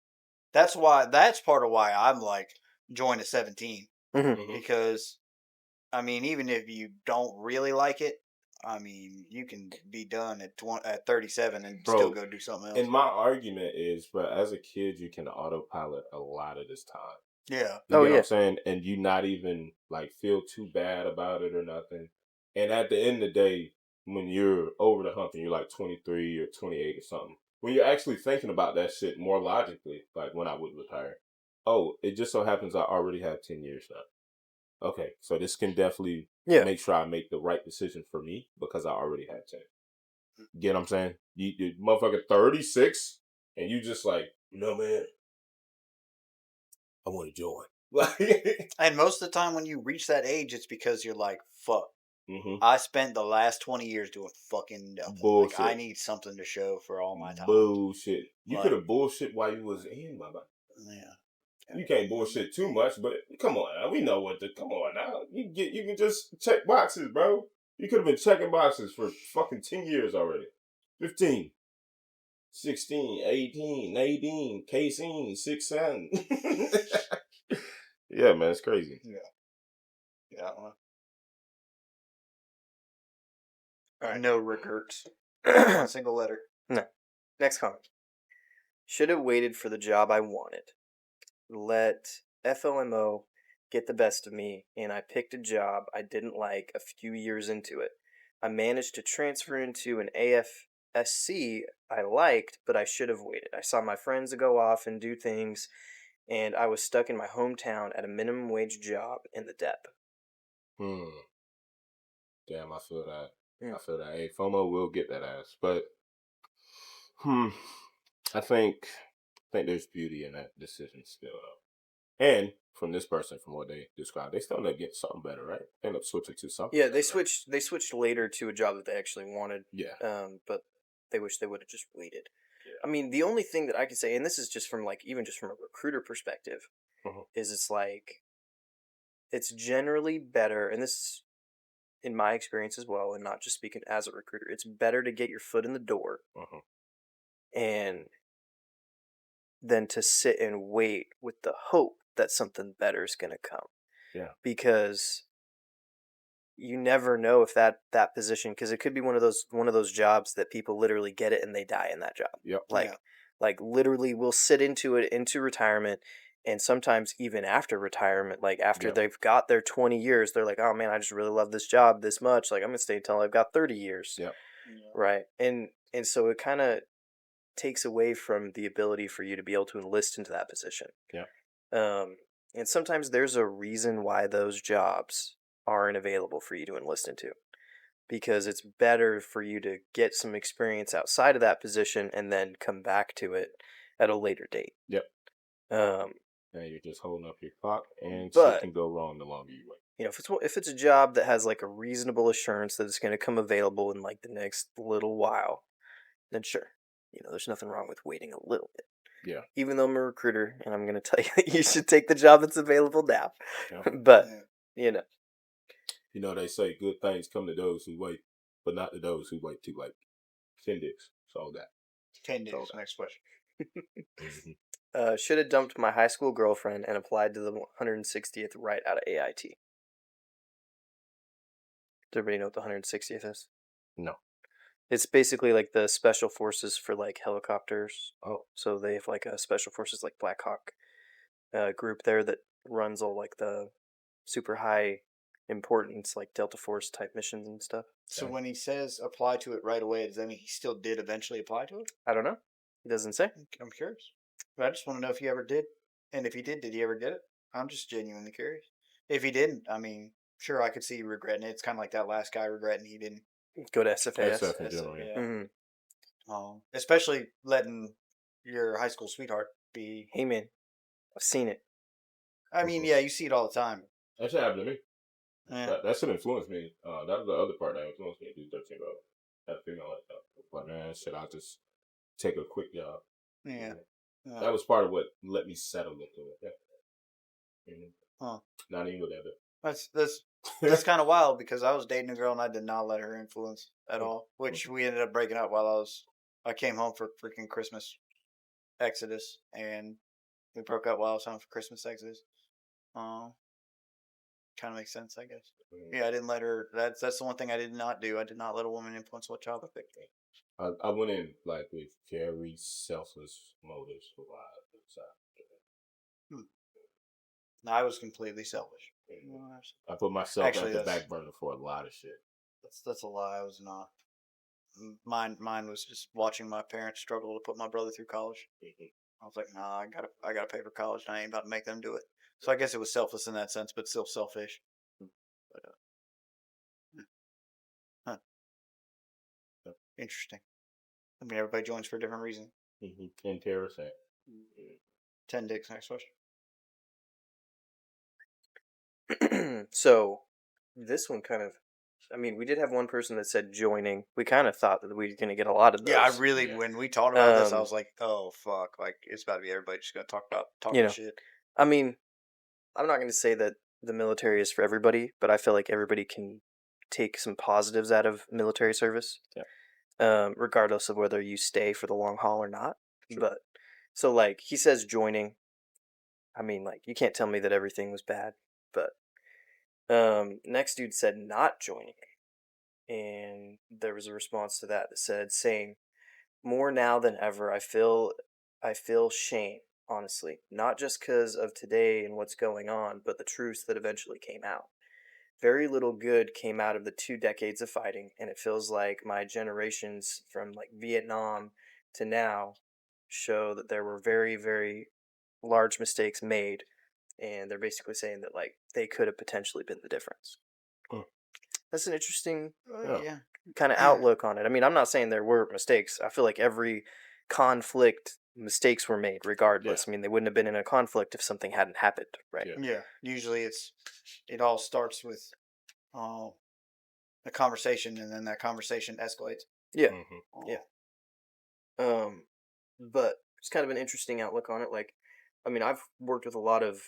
that's part of why I'm like, join at 17. Mm-hmm. Because, I mean, even if you don't really like it, I mean, you can be done at 37 and still go do something else. And my argument is, but as a kid, you can autopilot a lot of this time. Yeah. You know what I'm saying? And you not even like feel too bad about it or nothing. And at the end of the day, when you're over the hump and you're like 23 or 28 or something, when you're actually thinking about that shit more logically, like when I would retire, it just so happens I already have 10 years now. Okay, so this can definitely make sure I make the right decision for me because I already had 10. Get what I'm saying? You motherfucker 36 and you just like, man, I want to join. And most of the time when you reach that age, it's because you're like, fuck. Mm-hmm. I spent the last 20 years doing fucking nothing. Bullshit. Like, I need something to show for all my time. Bullshit. You could have bullshit while you was in, my body. Yeah. You can't bullshit too much, but come on now. We know come on now. You can just check boxes, bro. You could have been checking boxes for fucking 10 years already. 15. 16, 18, 19, casein, 6, 7. Yeah, man, it's crazy. Yeah, I don't know. All right, no regrets. One single letter. No. Next comment. Should have waited for the job I wanted. Let FLMO get the best of me, and I picked a job I didn't like a few years into it. I managed to transfer into an AFSC I liked, but I should have waited. I saw my friends go off and do things, and I was stuck in my hometown at a minimum wage job in the dep. Damn, I feel that. Yeah. I feel that. Hey, FOMO will get that ass, but I think there's beauty in that decision still, though. And from this person, from what they described, they still end up getting something better, right? They end up switching to something. Yeah, better, they right? switched. They switched later to a job that they actually wanted. Yeah. But they wish they would have just waited. Yeah. I mean, the only thing that I can say, and this is just from like even just from a recruiter perspective, Mhm. is it's like it's generally better, and this is in my experience as well, and not just speaking as a recruiter. It's better to get your foot in the door, and than to sit and wait with the hope that something better is going to come. Yeah. Because you never know if that position, because it could be one of those jobs that people literally get it and they die in that job. Yep. Like literally will sit into retirement, and sometimes even after retirement, like after Yep. they've got their 20 years, they're like, oh man, I just really love this job this much, like I'm gonna stay until I've got 30 years. Yep. Right. And so it kind of takes away from the ability for you to be able to enlist into that position. Yeah. And sometimes there's a reason why those jobs aren't available for you to enlist into, because it's better for you to get some experience outside of that position and then come back to it at a later date. Yep. Um, And you're just holding up your clock, and But- shit can go wrong the longer you wait. you know, if it's a job that has like a reasonable assurance that it's going to come available in like the next little while, then sure, you know, there's nothing wrong with waiting a little bit. Yeah. Even though I'm a recruiter, and I'm going to tell you that you should take the job that's available now. Yeah. But you know, You know, they say good things come to those who wait, but not to those who wait too late. 10 dicks. So that. 10 days. Next question. should have dumped my high school girlfriend and applied to the 160th right out of AIT. Does everybody know what the 160th is? No. It's basically like the special forces for like helicopters. Oh. So they have like a special forces like Black Hawk group there that runs all like the super high importance like Delta Force type missions and stuff. So when he says apply to it right away, does that mean he still did eventually apply to it? I don't know. It doesn't say. I'm curious. But I just want to know if he ever did. And if he did he ever get it? I'm just genuinely curious. If he didn't, I mean, sure, I could see regretting it. It's kind of like that last guy regretting he didn't. Go to SFAS. SF in general, yeah. Mm-hmm. Especially letting your high school sweetheart be. Hey man, I've seen it. I mean, yeah, you see it all the time. That should happen to me. Yeah. That should influence me. That was the other part that influenced me to do 13 about that female like that. But man, shit, I just take a quick job. Yeah. That was part of what let me settle into it. Yeah. Huh. Not even with that. That's kind of wild because I was dating a girl and I did not let her influence at all. Which we ended up breaking up while I came home for freaking Christmas Exodus, and we broke up while I was home for Christmas Exodus. Kind of makes sense, I guess. Yeah, I didn't let her. That's the one thing I did not do. I did not let a woman influence what job I picked. I went in like with very selfless motives for why I decided. No, I was completely selfish. I put myself Actually, at the that's- back burner for a lot of shit. That's a lie. I was not. Mine was just watching my parents struggle to put my brother through college. I was like, nah, I gotta pay for college, and I ain't about to make them do it. So I guess it was selfless in that sense, but still selfish. But interesting. I mean, everybody joins for a different reason. And Tara said, 10 dicks. Next question. So this one kind of, I mean, we did have one person that said joining. We kind of thought that we were going to get a lot of those. Yeah, I really, Yeah. when we talked about this, I Um, was like, oh, fuck. Like, it's about to be everybody just going to talk You know. shit. I mean, I'm not going to say that the military is for everybody, but I feel like everybody can take some positives out of military service. Yeah. Regardless of whether you stay for the long haul or not. Sure. But so like he says joining. I mean, like you can't tell me that everything was bad, but next dude said not joining. And there was a response to that said, saying, more now than ever, I feel shame, honestly, not just because of today and what's going on, but the truths that eventually came out. Very little good came out of the 2 decades of fighting, and it feels like my generations from like Vietnam to now show that there were very, very large mistakes made, and they're basically saying that like they could have potentially been the difference. Hmm. That's an interesting Yeah. kind of outlook on it. I mean, I'm not saying there were mistakes. I feel like every conflict, mistakes were made regardless. I mean, they wouldn't have been in a conflict if something hadn't happened, right? Yeah. Yeah. Usually it all starts with a conversation, and then that conversation escalates. Yeah. Mm-hmm. Yeah. But it's kind of an interesting outlook on it. Like, I mean, I've worked with a lot of,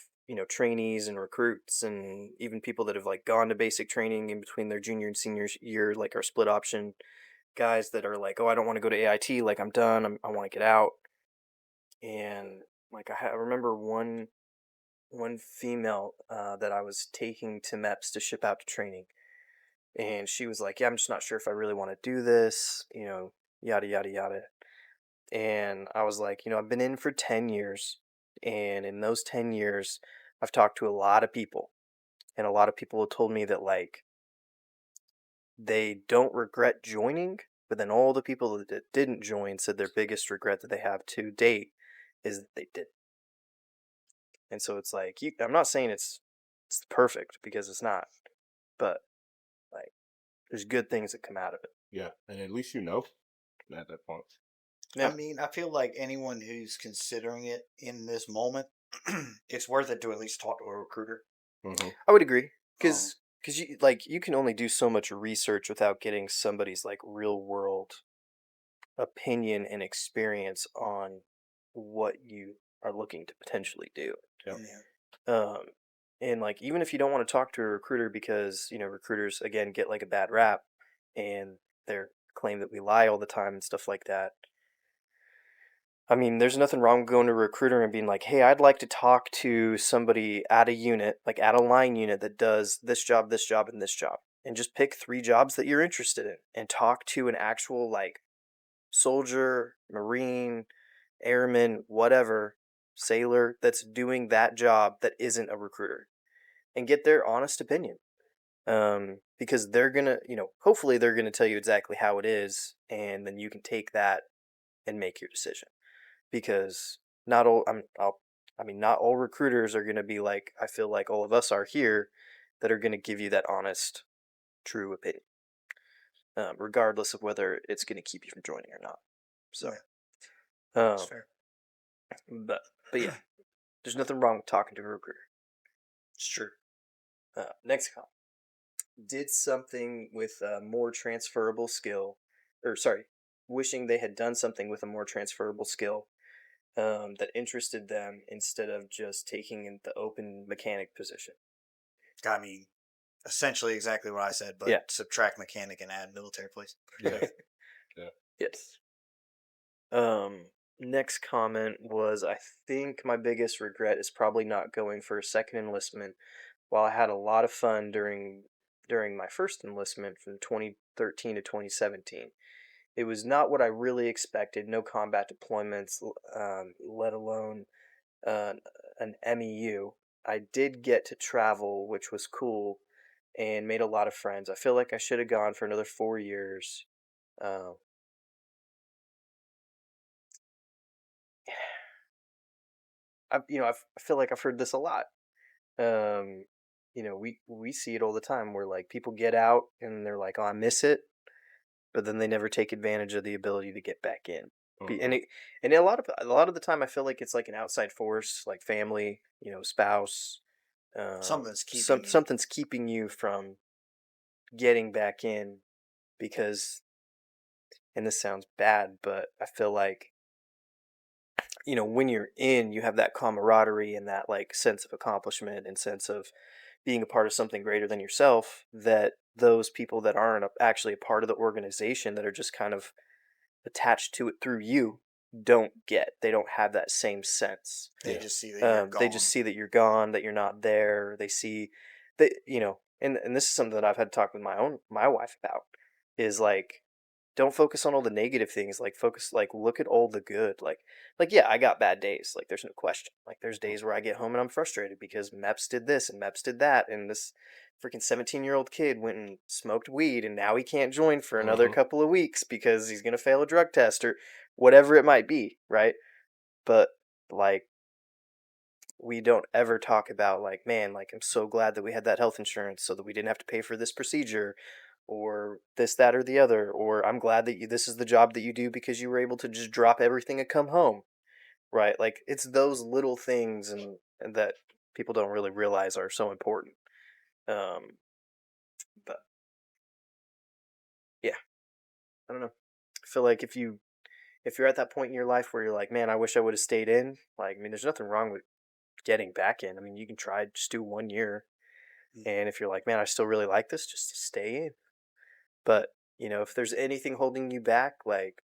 trainees and recruits and even people that have like gone to basic training in between their junior and senior year, like our split option guys that are like, oh, I don't want to go to AIT. Like, I'm done. I want to get out. And like, I remember one female that I was taking to MEPS to ship out to training. And she was like, yeah, I'm just not sure if I really want to do this, yada, yada, yada. And I was like, I've been in for 10 years. And in those 10 years, I've talked to a lot of people. And a lot of people have told me that, like, they don't regret joining. But then all the people that didn't join said their biggest regret that they have to date is that they did. And so it's like, I'm not saying it's perfect because it's not. But, like, there's good things that come out of it. Yeah, and at least at that point. Yeah. I mean, I feel like anyone who's considering it in this moment, it's worth it to at least talk to a recruiter. Mm-hmm. I would agree because you can only do so much research without getting somebody's like real world opinion and experience on what you are looking to potentially do. Yep. Um, and like even if you don't want to talk to a recruiter because recruiters again get like a bad rap and their claim that we lie all the time and stuff like that. I mean, there's nothing wrong with going to a recruiter and being like, hey, I'd like to talk to somebody at a unit, like at a line unit that does this job, and this job. And just pick 3 jobs that you're interested in and talk to an actual, like, soldier, Marine, airman, whatever, sailor that's doing that job that isn't a recruiter and get their honest opinion. Because they're going to, hopefully they're going to tell you exactly how it is. And then you can take that and make your decision. Because not all not all recruiters are going to be like I feel like all of us are here that are going to give you that honest, true opinion, regardless of whether it's going to keep you from joining or not. So, That's fair. but yeah, there's nothing wrong with talking to a recruiter. It's true. Next comment. Did something with a more transferable skill, wishing they had done something with a more transferable skill. That interested them instead of just taking in the open mechanic position. I mean, essentially exactly what I said, but subtract mechanic and add military police. Yeah. Yes. Next comment was, I think my biggest regret is probably not going for a second enlistment. While I had a lot of fun during my first enlistment from 2013 to 2017. It was not what I really expected. No combat deployments, let alone an MEU. I did get to travel, which was cool, and made a lot of friends. I feel like I should have gone for another 4 years. I feel like I've heard this a lot. We see it all the time where like people get out and they're like, "Oh, I miss it," but then they never take advantage of the ability to get back in. Mm-hmm. And a lot of the time, I feel like it's like an outside force, like family, spouse. Something's keeping you from getting back in because, and this sounds bad, but I feel like when you're in, you have that camaraderie and that like sense of accomplishment and sense of being a part of something greater than yourself that those people that aren't actually a part of the organization that are just kind of attached to it through you don't get. They don't have that same sense. They just see that you're gone. They just see that you're gone, that you're not there. They see that, and this is something that I've had to talk with my wife about is like, don't focus on all the negative things. Like look at all the good. Yeah, I got bad days. Like there's no question. Like there's days where I get home and I'm frustrated because MEPS did this and MEPS did that. And this freaking 17-year-old kid went and smoked weed and now he can't join for another couple of weeks because he's going to fail a drug test or whatever it might be. Right. But like, we don't ever talk about like, man, like I'm so glad that we had that health insurance so that we didn't have to pay for this procedure or this, that, or the other, or I'm glad that this is the job that you do because you were able to just drop everything and come home, right? Like it's those little things and that people don't really realize are so important. But yeah, I don't know. I feel like if you're at that point in your life where you're like, man, I wish I would have stayed in. Like, I mean, there's nothing wrong with getting back in. I mean, you can try just do 1 year, and if you're like, man, I still really like this, just stay in. But if there's anything holding you back, like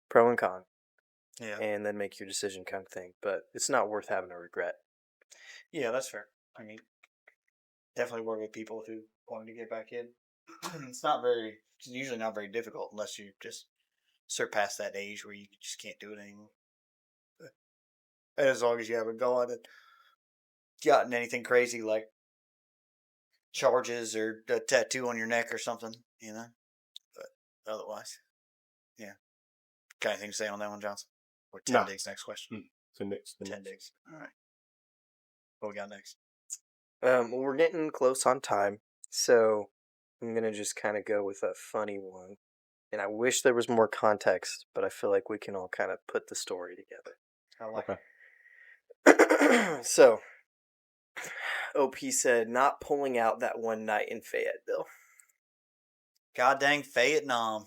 pro and con, Yeah. and then make your decision kind of thing. But it's not worth having a regret. Yeah, that's fair. I mean, definitely work with people who wanted to get back in. It's usually not very difficult unless you just surpass that age where you just can't do it anymore. But as long as you haven't gone and gotten anything crazy like charges or a tattoo on your neck or something, But otherwise, yeah. Got anything to say on that one, Johnson? Or 10 Nah. days, next question. The next. 10 days. All right. What we got next? Well, we're getting close on time, so I'm gonna just kind of go with a funny one. And I wish there was more context, but I feel like we can all kind of put the story together. I like Okay. So, OP said, not pulling out that one night in Fayetteville. God dang Vietnam.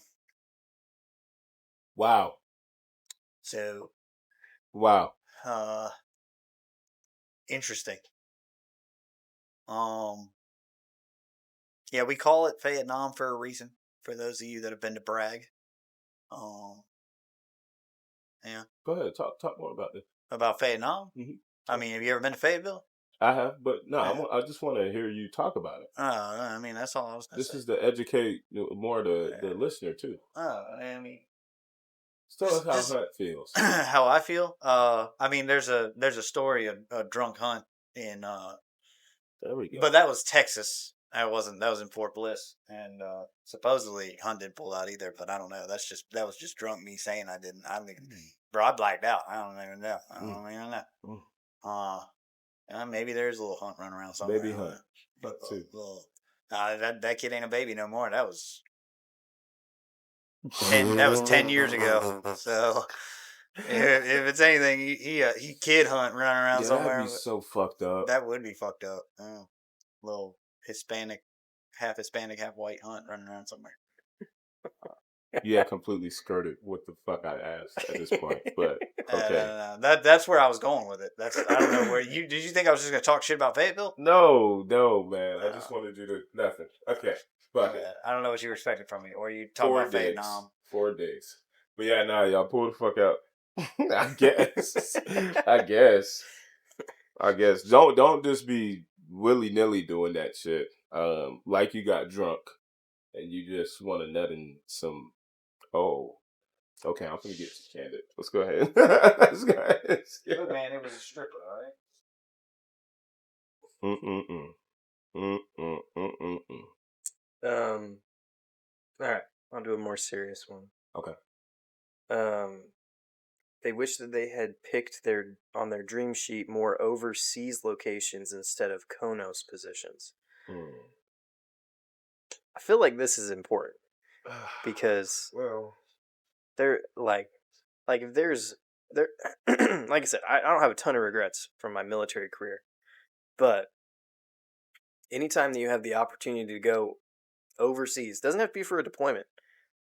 Wow. So, Wow. interesting. Yeah, we call it Vietnam for a reason. For those of you that have been to Bragg, yeah. Go ahead. Talk more about this. About Vietnam. Mhm. I mean, have you ever been to Fayetteville? I have, but no, Yeah. I just want to hear you talk about it. I mean, that's all I was going to say. This is to educate more the listener too. I mean, Tell us how Just- Hunt feels. how I feel. I mean, there's a story of a drunk Hunt in There we go. but that was Texas. That was in Fort Bliss, and supposedly Hunt didn't pull out either. But I don't know. That was just drunk me saying I didn't. I don't even, bro. I blacked out. I don't even know. I don't even know. Maybe there's a little Hunt running around somewhere. Baby Hunt. But too. that kid ain't a baby no more. That was 10 years ago. So if it's anything, he kid Hunt running around somewhere. That'd be so fucked up. That would be fucked up. Little Hispanic, half white Hunt running around somewhere. Yeah, completely skirted what the fuck I asked at this point, but okay. That's where I was going with it. I don't know where did you think I was just gonna talk shit about Fayetteville? No, man. I just wanted you to nothing. Okay, but I don't know what you expected from me, or you talking about Vietnam. 4 days. But yeah, nah, y'all pull the fuck out. I guess. Don't just be willy nilly doing that shit. Like you got drunk and you just want to nut in some. Oh, okay. I'm gonna get you candid. Let's go ahead. Let's go ahead. Good man, it was a stripper, all right. All right, I'll do a more serious one. Okay. They wish that they had picked on their dream sheet more overseas locations instead of Konos positions. I feel like this is important because they're like if there's like I said, I don't have a ton of regrets from my military career, but anytime that you have the opportunity to go overseas, doesn't have to be for a deployment.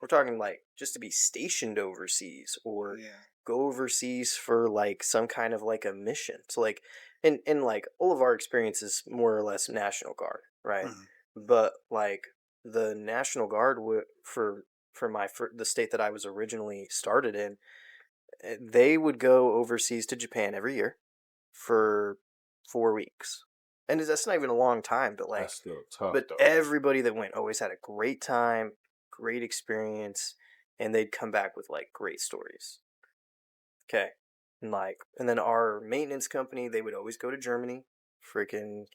We're talking like just to be stationed overseas or go overseas for like some kind of like a mission. So like in like all of our experiences more or less National Guard, right? But like the National Guard for the state that I was originally started in, they would go overseas to Japan every year for 4 weeks. And that's not even a long time, but like that's still tough, but though. everybody that went always had a great time, great experience, and they'd come back with like great stories. Okay. And then our maintenance company, they would always go to Germany, freaking,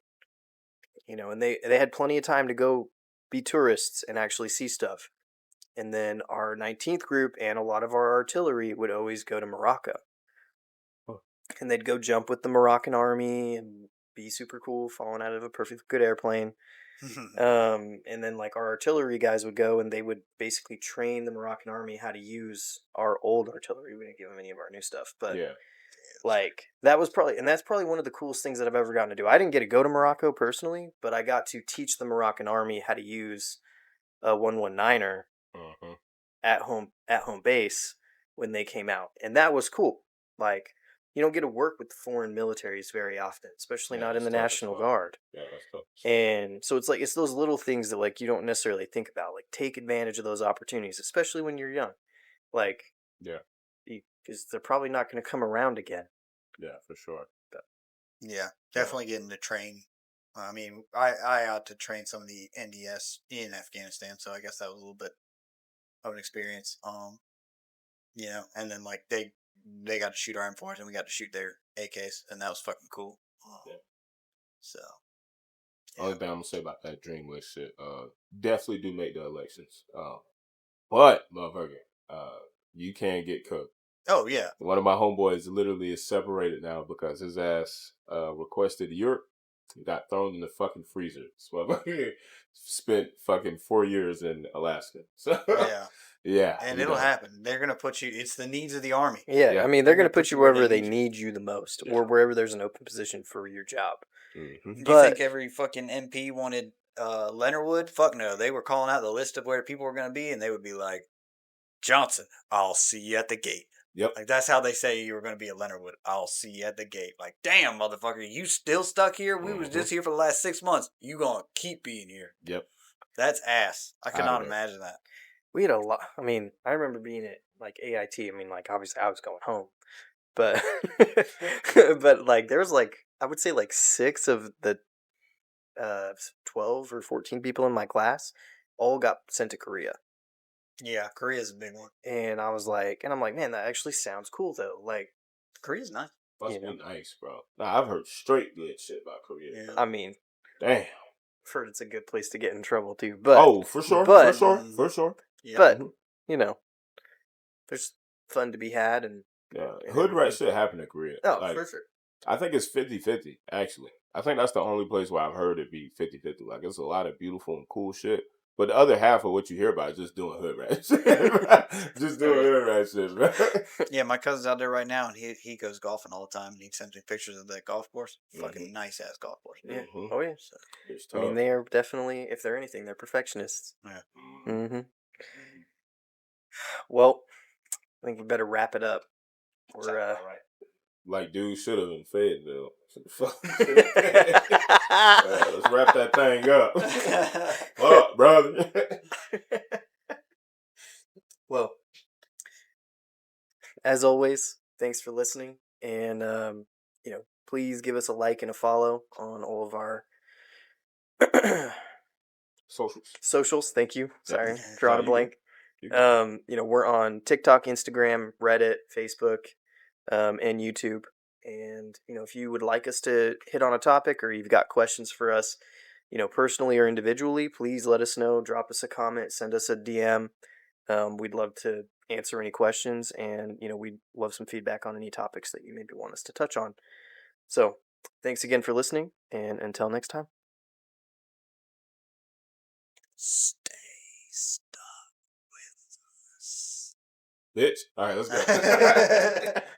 and they had plenty of time to go be tourists and actually see stuff. And then our 19th group and a lot of our artillery would always go to Morocco. and they'd go jump with the Moroccan army and be super cool, falling out of a perfectly good airplane. And then like our artillery guys would go and they would basically train the Moroccan army how to use our old artillery. We didn't give them any of our new stuff, but Yeah. like that's probably one of the coolest things that I've ever gotten to do. I didn't get to go to Morocco personally, but I got to teach the Moroccan army how to use a 119er Uh-huh. at home base when they came out, and that was cool. Like you don't get to work with foreign militaries very often, especially Yeah, not in that's the tough as National fuck. Guard. Yeah, that's tough. And so it's those little things that like you don't necessarily think about. Like take advantage of those opportunities, especially when you're young. Like Yeah. because they're probably not going to come around again. Yeah, for sure. Yeah, definitely getting to train. I mean, I ought to train some of the NDS in Afghanistan, so I guess that was a little bit of an experience. You know, and then like they got to shoot our M4s and we got to shoot their AKs, and that was fucking cool. Yeah. So, Only thing I'm gonna say about that dream list shit, definitely do make the elections. But motherfucker, you can't get cooked. oh yeah, One of my homeboys literally is separated now because his ass requested Europe. He got thrown in the fucking freezer. This motherfucker spent fucking 4 years in Alaska. So yeah, yeah, and you it'll know. happen. They're gonna put you. It's the needs of the army. Yeah, Yeah. I mean They're they're going gonna to put you wherever they need you the most, or wherever there's an open position for your job. Mm-hmm. Do you But think every fucking MP wanted Leonardwood? Fuck no. They were calling out the list of where people were gonna be, and they would be like, Johnson, I'll see you at the gate. Yep. Like that's how they say you were going to be at Leonardwood. I'll see you at the gate. Like, damn, motherfucker, you still stuck here? We was just here for the last 6 months. You gonna keep being here? Yep. That's ass. I could Outta not there. imagine that. we had a lot. I mean, I remember being at like AIT. I mean, like obviously I was going home, but but like there was like I would say like 6 of the 12 or 14 people in my class all got sent to Korea. Yeah, Korea's a big one. And I'm like, man, that actually sounds cool though. Like, Korea's nice. Must You be know. nice, bro. Nah, I've heard straight good shit about Korea. Yeah. I mean, Damn. I've heard it's a good place to get in trouble too. But Oh, for sure. but- For sure. Yep. but Mhm. you know, there's fun to be had, and Yeah. and Hood rat everything. shit happen in Korea. Oh, Like, for sure. I think it's 50-50, actually. I think that's the only place where I've heard it be 50-50. Like, it's a lot of beautiful and cool shit. But the other half of what you hear about is just doing hood rat shit. Just doing hood rat shit, man. Yeah, my cousin's out there right now, and he goes golfing all the time, and he sends me pictures of that golf course. Fucking nice ass golf course. Yeah. Mhm. Oh yeah. It's I mean, tough. they are definitely, if they're anything, they're perfectionists. Yeah. Mm-hmm. Well, I think we better wrap it up. We're Like, dude should have in Fayetteville. Yeah, let's wrap that thing up. Up, brother. Well, as always, thanks for listening, and please give us a like and a follow on all of our Socials. socials. Thank you. Sorry, Yeah. drawing No, a you blank. You good. We're on TikTok, Instagram, Reddit, Facebook, and YouTube. And if you would like us to hit on a topic, or you've got questions for us, personally or individually, please let us know. Drop us a comment, send us a DM. We'd love to answer any questions, and we'd love some feedback on any topics that you maybe want us to touch on. So, thanks again for listening, and until next time. Stay stuck with us. Bitch. All right, let's go.